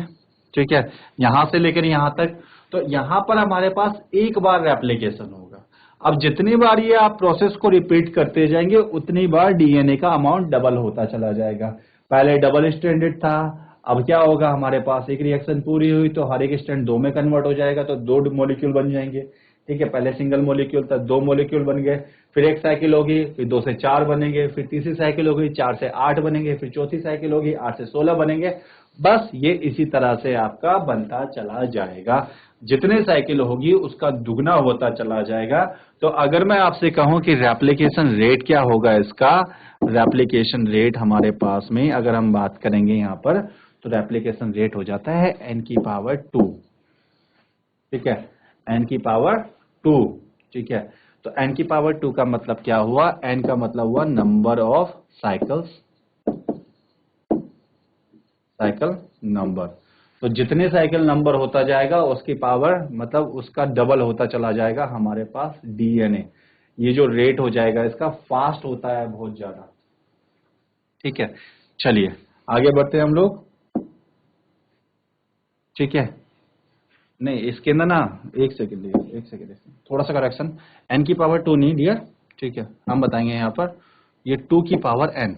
ठीक है, यहां से लेकर यहां तक। तो यहां पर हमारे पास एक बार रेप्लिकेशन होगा। अब जितनी बार ये आप प्रोसेस को रिपीट करते जाएंगे उतनी बार डीएनए का अमाउंट डबल होता चला जाएगा। पहले डबल स्ट्रैंडेड था, अब क्या होगा, हमारे पास एक रिएक्शन पूरी हुई तो हर एक स्ट्रैंड 2 में कन्वर्ट हो जाएगा, तो 2 मॉलिक्यूल बन जाएंगे, ठीक है। पहले सिंगल मॉलिक्यूल था, 2 मॉलिक्यूल बन गए, फिर एक साइकिल होगी, फिर 2 से 4 बनेंगे, फिर तीसरी साइकिल होगी, 4 से 8 बनेंगे, फिर चौथी साइकिल होगी, 8 से 16 बनेंगे। बस ये इसी तरह से आपका बनता चला जाएगा, जितने साइकिल होगी उसका दुगना होता चला जाएगा। तो अगर मैं आपसे कहूं कि रेप्लिकेशन रेट क्या होगा इसका, रेप्लिकेशन रेट हमारे पास में अगर हम बात करेंगे यहाँ पर, तो रेप्लिकेशन रेट हो जाता है n की पावर 2, ठीक है, n की पावर 2, ठीक है। तो n की पावर 2 का मतलब क्या हुआ, n का मतलब हुआ नंबर ऑफ साइकिल नंबर। तो जितने साइकिल नंबर होता जाएगा उसकी पावर मतलब उसका डबल होता चला जाएगा हमारे पास डीएनए। ये जो रेट हो जाएगा इसका फास्ट होता है बहुत ज्यादा, ठीक है। चलिए आगे बढ़ते हैं हम लोग, ठीक है। नहीं इसके अंदर ना, एक सेकेंड थोड़ा सा करेक्शन, n की पावर 2 नहीं डियर, ठीक है, हम बताएंगे यहाँ पर ये 2 की पावर n,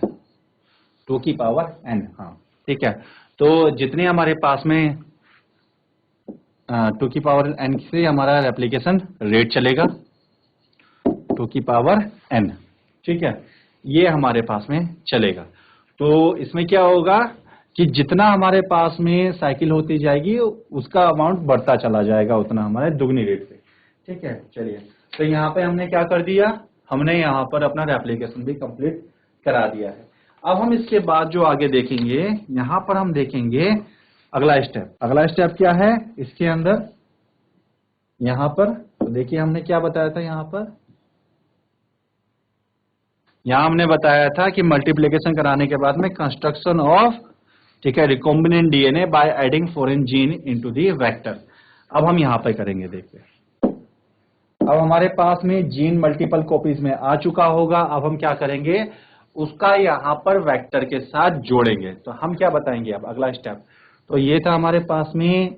2 की पावर n, हाँ ठीक है। तो जितने हमारे पास में 2 की पावर n से हमारा रेप्लिकेशन रेट चलेगा 2 की पावर n, ठीक है, ये हमारे पास में चलेगा। तो इसमें क्या होगा कि जितना हमारे पास में साइकिल होती जाएगी उसका अमाउंट बढ़ता चला जाएगा उतना हमारे दुगनी रेट से, ठीक है। चलिए तो यहाँ पे हमने क्या कर दिया, हमने यहाँ पर अपना रेप्लिकेशन भी कंप्लीट करा दिया है। अब हम इसके बाद जो आगे देखेंगे, यहाँ पर हम देखेंगे अगला स्टेप क्या है इसके अंदर, यहाँ पर तो देखिए हमने क्या बताया था, यहाँ हमने बताया था कि मल्टीप्लिकेशन कराने के बाद में कंस्ट्रक्शन ऑफ, ठीक है, recombinant DNA by adding foreign gene into the vector. अब हम यहाँ पे करेंगे, देखिए अब हमारे पास में जीन मल्टीपल कॉपीज में आ चुका होगा। अब हम क्या करेंगे, उसका यहाँ पर वेक्टर के साथ जोड़ेंगे। तो हम क्या बताएंगे अब अगला स्टेप, तो ये था हमारे पास में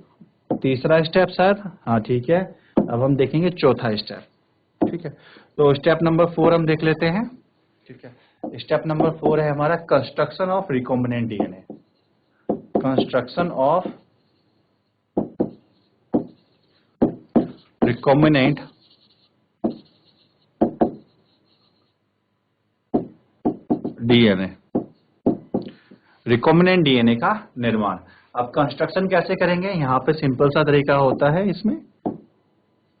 तीसरा स्टेप शायद, हाँ ठीक है। अब हम देखेंगे चौथा स्टेप, ठीक है। तो स्टेप नंबर 4 हम देख लेते हैं, ठीक है। स्टेप नंबर 4 है हमारा construction of recombinant DNA, construction of recombinant DNA, recombinant DNA का निर्माण। अब कंस्ट्रक्शन कैसे करेंगे, यहाँ पे सिंपल सा तरीका होता है इसमें,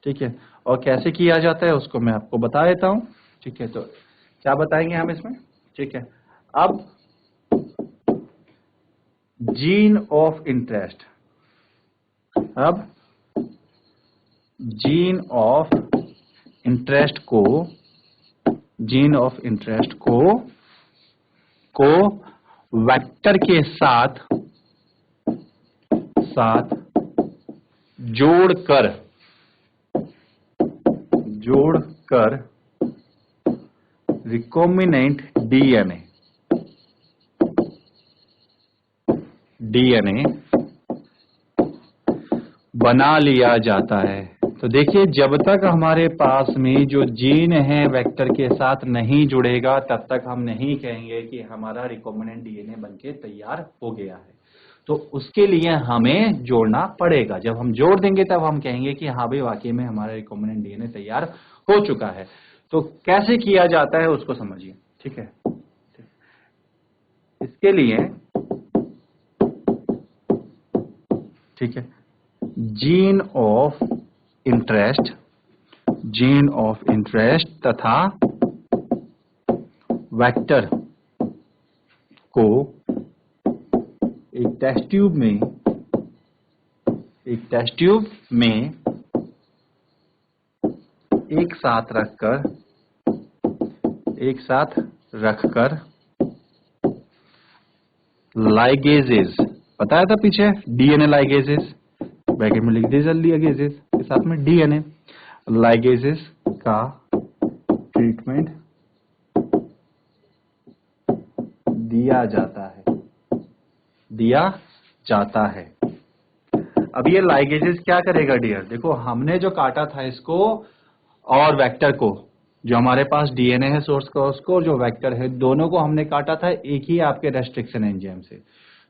ठीक है, और कैसे किया जाता है उसको मैं आपको बता देता हूँ, ठीक है। तो क्या बताएंगे हम इसमें, ठीक है। अब जीन ऑफ इंटरेस्ट, अब जीन ऑफ इंटरेस्ट को वेक्टर के साथ जोड़कर रिकॉम्बिनेंट डीएनए बना लिया जाता है। तो देखिए, जब तक हमारे पास में जो जीन है वेक्टर के साथ नहीं जुड़ेगा, तब तक हम नहीं कहेंगे कि हमारा रिकॉम्बिनेंट डीएनए बनके तैयार हो गया है। तो उसके लिए हमें जोड़ना पड़ेगा। जब हम जोड़ देंगे तब हम कहेंगे कि हाँ भाई, वाकई में हमारा रिकॉम्बिनेंट डीएनए तैयार हो चुका है। तो कैसे किया जाता है उसको समझिए, ठीक है। इसके लिए, ठीक है, जीन ऑफ इंटरेस्ट तथा वेक्टर को एक टेस्ट ट्यूब में एक साथ रखकर लाइगेजेस, बताया था पीछे, डीएनए लाइगेजेस, ब्रैकेट में लिख दीजिए लाइगेजेस के साथ में डीएनए लाइगेजेस का ट्रीटमेंट दिया जाता है। अब ये लाइगेजेस क्या करेगा डियर? देखो, हमने जो काटा था इसको और वेक्टर को, जो हमारे पास डीएनए है सोर्स का उसको, जो वेक्टर है, दोनों को हमने काटा था एक ही आपके रेस्ट्रिक्शन एंजाइम से।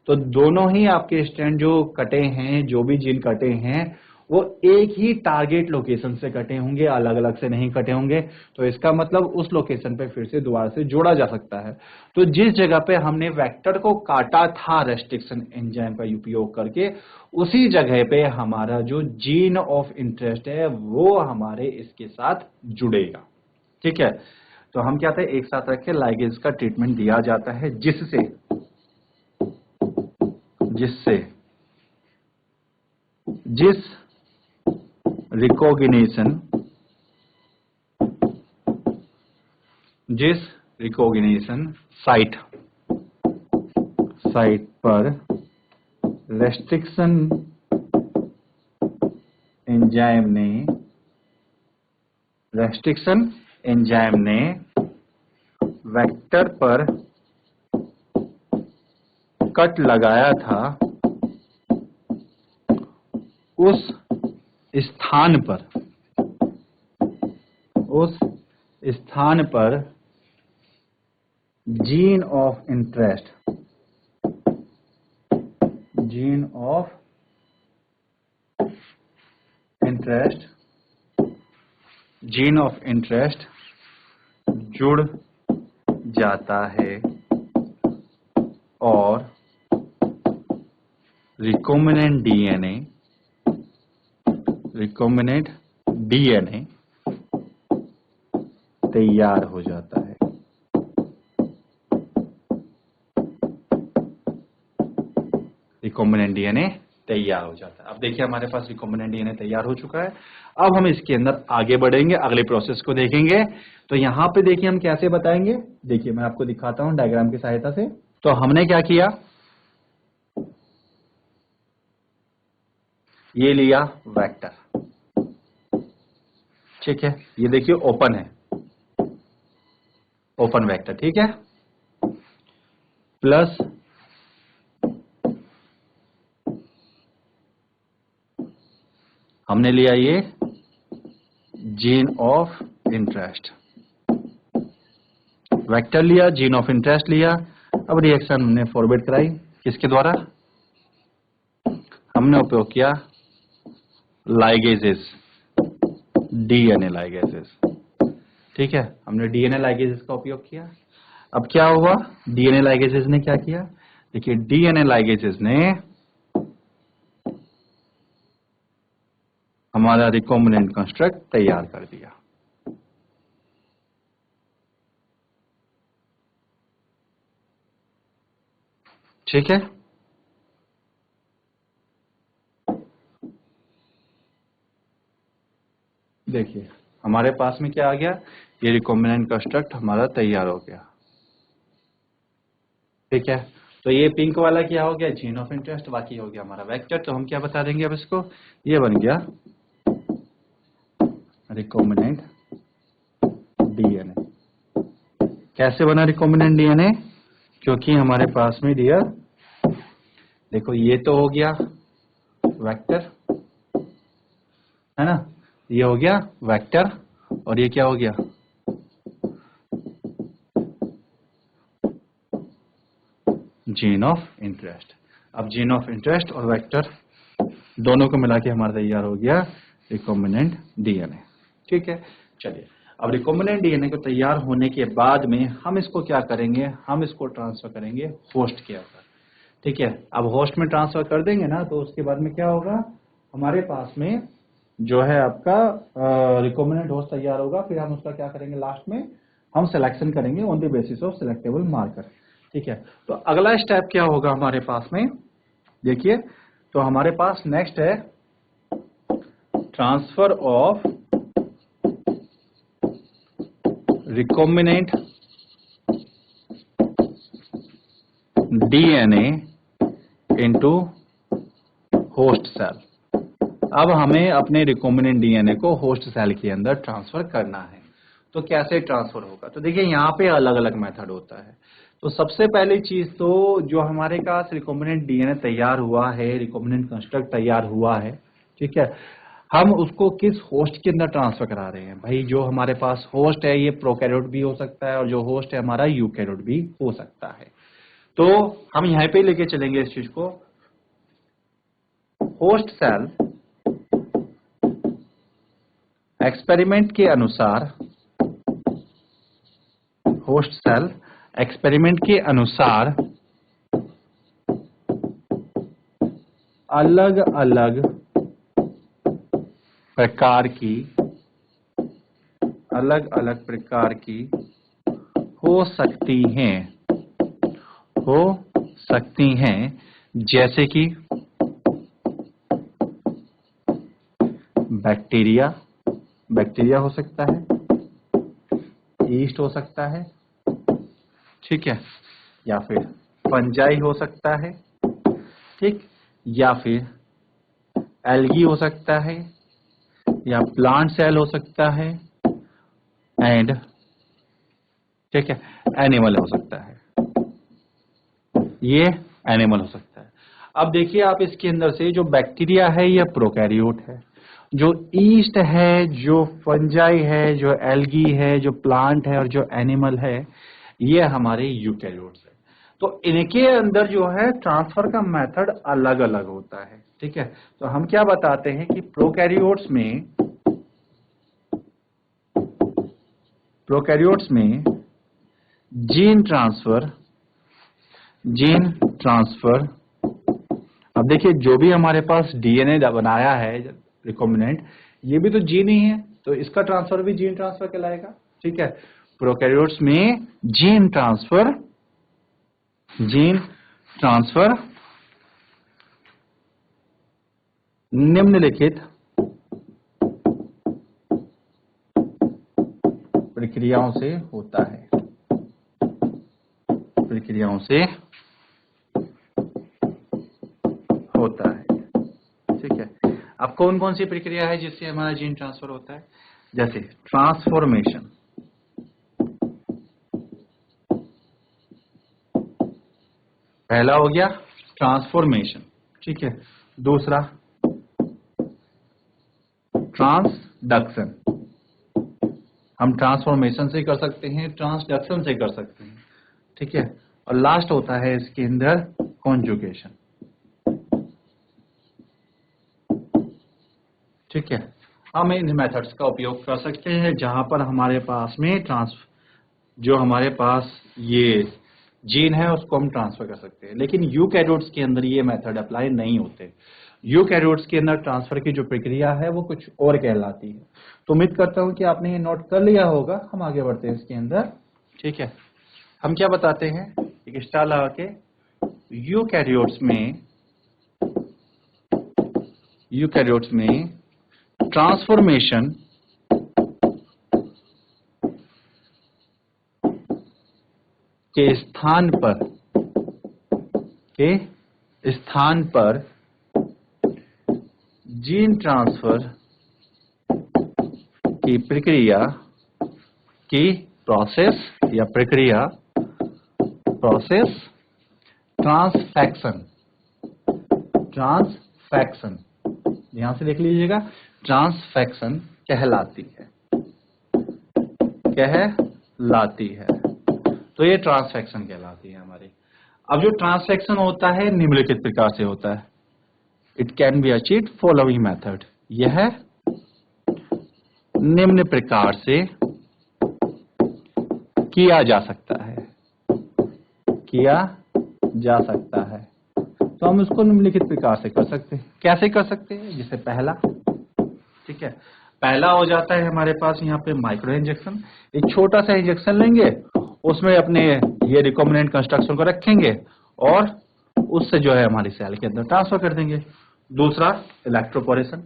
तो दोनों ही आपके स्ट्रैंड जो कटे हैं, जो भी जीन कटे हैं, वो एक ही टारगेट लोकेशन से कटे होंगे, अलग अलग से नहीं कटे होंगे। तो इसका मतलब उस लोकेशन पे फिर से दोबारा से जोड़ा जा सकता है। तो जिस जगह पे हमने वेक्टर को काटा था रेस्ट्रिक्शन एंजाइम का उपयोग करके, उसी जगह पे हमारा जो जीन ऑफ इंटरेस्ट है वो हमारे इसके साथ जुड़ेगा, ठीक है। तो हम क्या थे, एक साथ रख के लाइगेज का ट्रीटमेंट दिया जाता है, जिससे जिस रिकॉग्निशन साइट पर रेस्ट्रिक्शन एंजाइम ने वेक्टर पर कट लगाया था, उस स्थान पर जीन ऑफ इंटरेस्ट जुड़ जाता है और रिकॉम्बिनेंट डीएनए तैयार हो जाता है। रिकॉम्बिनेंट डीएनए तैयार हो जाता है। अब देखिए, हमारे पास रिकॉम्बिनेंट डीएनए तैयार हो चुका है। अब हम इसके अंदर आगे बढ़ेंगे, अगले प्रोसेस को देखेंगे। तो यहां पे देखिए हम कैसे बताएंगे, देखिए मैं आपको दिखाता हूं डायग्राम की सहायता से। तो हमने क्या किया, ये लिया वेक्टर, ठीक है, ये देखिए ओपन है, ओपन वेक्टर, ठीक है, प्लस हमने लिया ये जीन ऑफ इंटरेस्ट, वेक्टर लिया, जीन ऑफ इंटरेस्ट लिया। अब रिएक्शन हमने फॉरवर्ड कराई, किसके द्वारा? हमने उपयोग किया लाइगेजेस, डीएनए लाइगेजेस, ठीक है, हमने डीएनए लाइगेजेस का उपयोग किया। अब क्या हुआ, डीएनए लाइगेजेस ने क्या किया? देखिए, डीएनए लाइगेजेस ने हमारा रिकॉम्बिनेंट कंस्ट्रक्ट तैयार कर दिया। ठीक है, देखिए हमारे पास में क्या आ गया, ये रिकॉम्बिनेंट कंस्ट्रक्ट हमारा तैयार हो गया। ठीक है, तो ये पिंक वाला क्या हो गया, जीन ऑफ इंटरेस्ट, बाकी हो गया हमारा वेक्टर। तो हम क्या बता देंगे अब इसको, ये बन गया रिकॉम्बिनेंट डीएनए। कैसे बना रिकॉम्बिनेंट डीएनए? क्योंकि हमारे पास में डियर देखो, ये तो हो गया वेक्टर, है ना, ये हो गया वेक्टर और ये क्या हो गया, जीन ऑफ इंटरेस्ट। अब जीन ऑफ इंटरेस्ट और वेक्टर दोनों को मिला के हमारा तैयार हो गया रिकॉम्बिनेंट डीएनए। ठीक है, चलिए अब रिकॉम्बिनेंट डीएनए को तैयार होने के बाद में हम इसको क्या करेंगे, हम इसको ट्रांसफर करेंगे होस्ट के अंदर। ठीक है, अब होस्ट में ट्रांसफर कर देंगे ना, तो उसके बाद में क्या होगा, हमारे पास में जो है आपका रिकॉम्बिनेंट होस्ट तैयार होगा। फिर हम उसका क्या करेंगे, लास्ट में हम सिलेक्शन करेंगे on the basis of selectable marker. ठीक है, तो अगला स्टेप क्या होगा हमारे पास में, देखिए, तो हमारे पास नेक्स्ट है transfer of recombinant DNA into host cell. अब हमें अपने रिकॉम्बिनेंट डीएनए को होस्ट सेल के अंदर ट्रांसफर करना है। तो कैसे ट्रांसफर होगा, तो देखिए यहाँ पे अलग अलग मेथड होता है। तो सबसे पहली चीज तो जो हमारे पास रिकॉम्बिनेंट डीएनए तैयार हुआ है, रिकॉम्बिनेंट कंस्ट्रक्ट तैयार हुआ है, ठीक है, हम उसको किस होस्ट के अंदर ट्रांसफर करा रहे हैं। भाई जो हमारे पास होस्ट है ये प्रोकैरियोट भी हो सकता है और जो होस्ट है हमारा यूकैरियोट भी हो सकता है। तो हम यहाँ पे लेके चलेंगे इस चीज को, होस्ट सेल एक्सपेरिमेंट के अनुसार, होस्ट सेल एक्सपेरिमेंट के अनुसार अलग अलग प्रकार की हो सकती हैं, जैसे कि बैक्टीरिया हो सकता है, यीस्ट हो सकता है, ठीक है, या फिर फंजाई हो सकता है, ठीक, या फिर एल्गी हो सकता है, या प्लांट सेल हो सकता है, एंड ठीक है एनिमल हो सकता है, ये एनिमल हो सकता है। अब देखिए आप इसके अंदर से जो बैक्टीरिया है ये प्रोकैरियोट है, जो ईस्ट है, जो फंजाई है, जो एल्गी है, जो प्लांट है और जो एनिमल है ये हमारे यूकैरियोट्स है। तो इनके अंदर जो है ट्रांसफर का मेथड अलग अलग होता है। ठीक है, तो हम क्या बताते हैं कि प्रोकैरियोट्स में जीन ट्रांसफर, अब देखिए जो भी हमारे पास डीएनए बनाया है रिकॉम्बिनेंट, ये भी तो जीन ही है, तो इसका ट्रांसफर भी जीन ट्रांसफर कहलाएगा। ठीक है, प्रोकैरियोट्स में जीन ट्रांसफर निम्नलिखित प्रक्रियाओं से होता है, ठीक है। अब कौन कौन सी प्रक्रिया है जिससे हमारा जीन ट्रांसफर होता है, जैसे ट्रांसफॉर्मेशन, पहला हो गया ट्रांसफॉर्मेशन, ठीक है, दूसरा ट्रांसडक्शन, हम ट्रांसफॉर्मेशन से कर सकते हैं, ट्रांसडक्शन से कर सकते हैं, ठीक है, और लास्ट होता है इसके अंदर कॉन्जुगेशन। ठीक है, हम इन मेथड्स का उपयोग कर सकते हैं जहां पर हमारे पास में जो हमारे पास ये जीन है उसको हम ट्रांसफर कर सकते हैं, लेकिन यूकैरियोट्स के अंदर ये मेथड अप्लाई नहीं होते। यूकैरियोट्स के अंदर ट्रांसफर की जो प्रक्रिया है वो कुछ और कहलाती है। तो उम्मीद करता हूं कि आपने ये नोट कर लिया होगा। हम आगे बढ़ते हैं इसके अंदर। ठीक है, हम क्या बताते हैं, एक स्टार लगा के, यूकैरियोट्स में ट्रांसफॉर्मेशन के स्थान पर जीन ट्रांसफर की प्रक्रिया की प्रोसेस ट्रांसफैक्शन, यहां से देख लीजिएगा, ट्रांसफैक्शन कहलाती है, कहलाती है। तो ये ट्रांसफेक्शन कहलाती है हमारी। अब जो ट्रांसफेक्शन होता है निम्नलिखित प्रकार से होता है। It can be achieved following method. यह निम्न प्रकार से किया जा सकता है, किया जा सकता है। तो हम इसको निम्नलिखित प्रकार से कर सकते हैं। कैसे कर सकते हैं? जैसे पहला, ठीक है, पहला हो जाता है हमारे पास यहाँ पे माइक्रो इंजेक्शन। एक छोटा सा इंजेक्शन लेंगे, उसमें अपने ये रिकॉम्बिनेंट कंस्ट्रक्शन को रखेंगे और उससे जो है हमारी सेल के अंदर ट्रांसफर कर देंगे। दूसरा इलेक्ट्रोपोरेशन,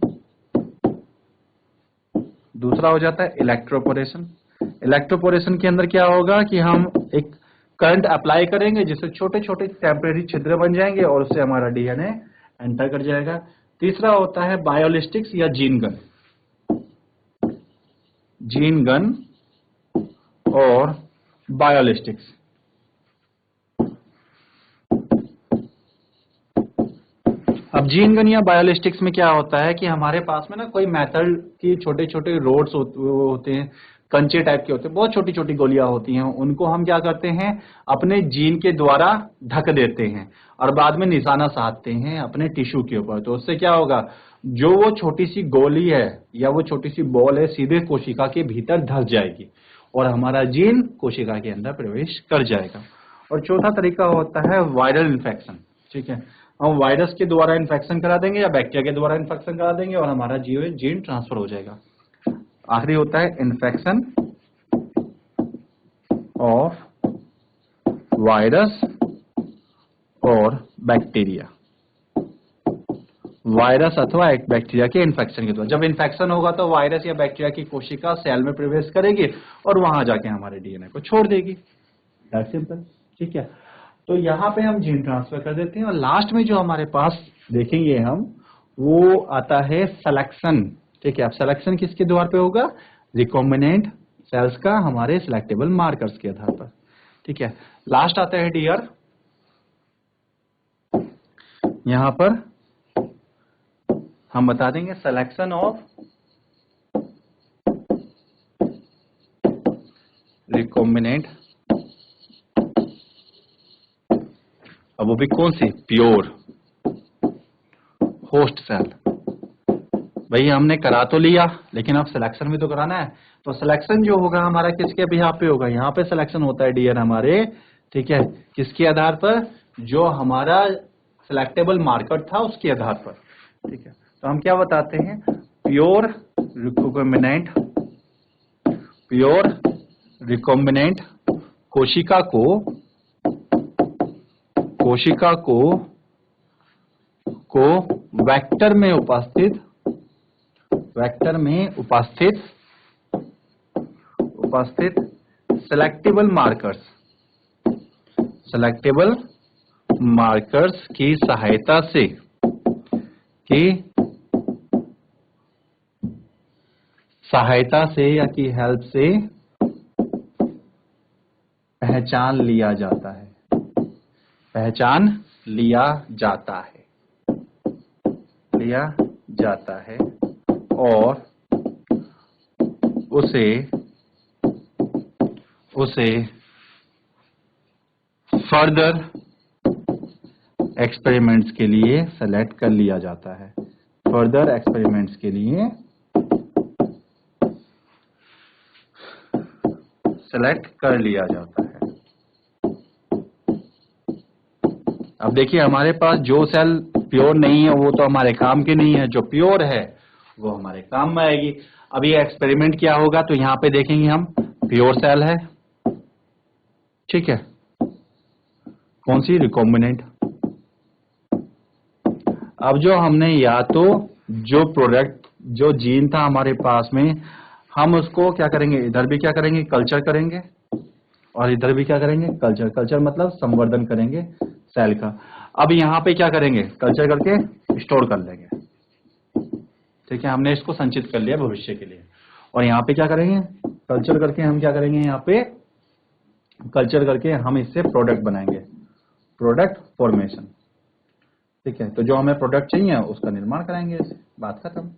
दूसरा हो जाता है इलेक्ट्रोपोरेशन। इलेक्ट्रोपोरेशन के अंदर क्या होगा कि हम एक करंट अप्लाई करेंगे जिससे छोटे छोटे टेम्परेरी छिद्र बन जाएंगे और उससे हमारा डीएनए एंटर कर जाएगा। तीसरा होता है बायोलिस्टिक्स या जीन गन, जीन गन और बायोलिस्टिक्स। अब जीन गन या बायोलिस्टिक्स में क्या होता है कि हमारे पास में ना कोई मेटल की छोटे छोटे रोड्स होते हैं, कंचे टाइप के होते हैं, बहुत छोटी छोटी गोलियां होती हैं। उनको हम क्या करते हैं, अपने जीन के द्वारा ढक देते हैं और बाद में निशाना साधते हैं अपने टिश्यू के ऊपर। तो उससे क्या होगा, जो वो छोटी सी गोली है या वो छोटी सी बॉल है सीधे कोशिका के भीतर धस जाएगी और हमारा जीन कोशिका के अंदर प्रवेश कर जाएगा। और चौथा तरीका होता है वायरल इन्फेक्शन। ठीक है, हम वायरस के द्वारा इन्फेक्शन करा देंगे या बैक्टीरिया के द्वारा इन्फेक्शन करा देंगे और हमारा जीन ट्रांसफर हो जाएगा। आखिरी होता है इन्फेक्शन ऑफ वायरस और बैक्टीरिया, वायरस अथवा एक बैक्टीरिया के इन्फेक्शन के द्वारा। जब इन्फेक्शन होगा तो वायरस या बैक्टीरिया की कोशिका सेल में प्रवेश करेगी और वहां जाके हमारे डीएनए को छोड़ देगी। That simple. ठीक है, तो यहाँ पे हम जीन ट्रांसफर कर देते हैं और लास्ट में जो हमारे पास देखेंगे हम, वो आता है सिलेक्शन। ठीक है, अब सिलेक्शन किसके द्वार पे होगा, रिकॉम्बिनेंट सेल्स का हमारे सिलेक्टेबल मार्कर्स के आधार पर। ठीक है, लास्ट आता है डियर, यहां पर हम बता देंगे सिलेक्शन ऑफ रिकॉम्बिनेंट। अब वो भी कौन सी, प्योर होस्ट सेल। भाई हमने करा तो लिया लेकिन अब सिलेक्शन भी तो कराना है। तो सिलेक्शन जो होगा हमारा किसके बिहाफ पे होगा, यहाँ पे सिलेक्शन होता है डियर हमारे। ठीक है, किसके आधार पर, जो हमारा सिलेक्टेबल मार्कर था उसके आधार पर। ठीक है, तो हम क्या बताते हैं, प्योर रिकॉम्बिनेंट, प्योर रिकॉम्बिनेंट कोशिका को वेक्टर में उपस्थित सिलेक्टेबल मार्कर्स की सहायता से या की हेल्प से पहचान लिया जाता है और उसे फर्दर एक्सपेरिमेंट्स के लिए सेलेक्ट कर लिया जाता है, फर्दर एक्सपेरिमेंट्स के लिए सेलेक्ट कर लिया जाता है। अब देखिए हमारे पास जो सेल प्योर नहीं है वो तो हमारे काम की नहीं है, जो प्योर है वो हमारे काम में आएगी। अब ये एक्सपेरिमेंट क्या होगा, तो यहाँ पे देखेंगे हम प्योर सेल है, ठीक है, कौन सी, रिकॉम्बिनेंट। अब जो हमने या तो जो प्रोडक्ट जो जीन था हमारे पास में, हम उसको क्या करेंगे, इधर भी क्या करेंगे, कल्चर करेंगे और इधर भी क्या करेंगे, कल्चर मतलब संवर्धन करेंगे सेल का। अब यहाँ पे क्या करेंगे, कल्चर करके स्टोर कर लेंगे। ठीक है, हमने इसको संचित कर लिया भविष्य के लिए। और यहाँ पे क्या करेंगे, कल्चर करके हम क्या करेंगे, यहाँ पे कल्चर करके हम इससे प्रोडक्ट बनाएंगे, प्रोडक्ट फॉर्मेशन। ठीक है, तो जो हमें प्रोडक्ट चाहिए उसका निर्माण कराएंगे, बात खत्म।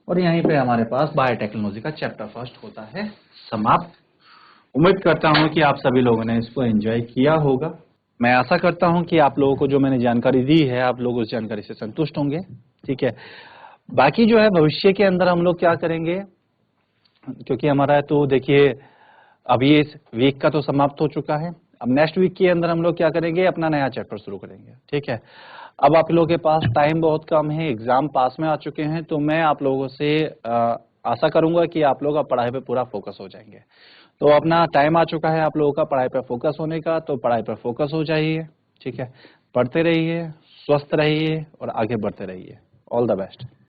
और यहीं पे हमारे पास बायोटेक्नोलॉजी का चैप्टर फर्स्ट होता है समाप्त। उम्मीद करता हूं कि आप सभी लोगों ने इसको एंजॉय किया होगा। मैं आशा करता हूं कि आप लोगों को जो मैंने जानकारी दी है, आप लोग उस जानकारी से संतुष्ट होंगे। ठीक है, बाकी जो है भविष्य के अंदर हम लोग क्या करेंगे, क्योंकि हमारा तो देखिए अभी इस वीक का तो समाप्त हो चुका है। अब नेक्स्ट वीक के अंदर हम लोग क्या करेंगे, अपना नया चैप्टर शुरू करेंगे। ठीक है, अब आप लोगों के पास टाइम बहुत कम है, एग्जाम पास में आ चुके हैं, तो मैं आप लोगों से आशा करूंगा कि आप लोग अब पढ़ाई पे पूरा फोकस हो जाएंगे। तो अपना टाइम आ चुका है आप लोगों का पढ़ाई पे फोकस होने का, तो पढ़ाई पे फोकस हो जाइए। ठीक है, पढ़ते रहिए, स्वस्थ रहिए और आगे बढ़ते रहिए। All the best.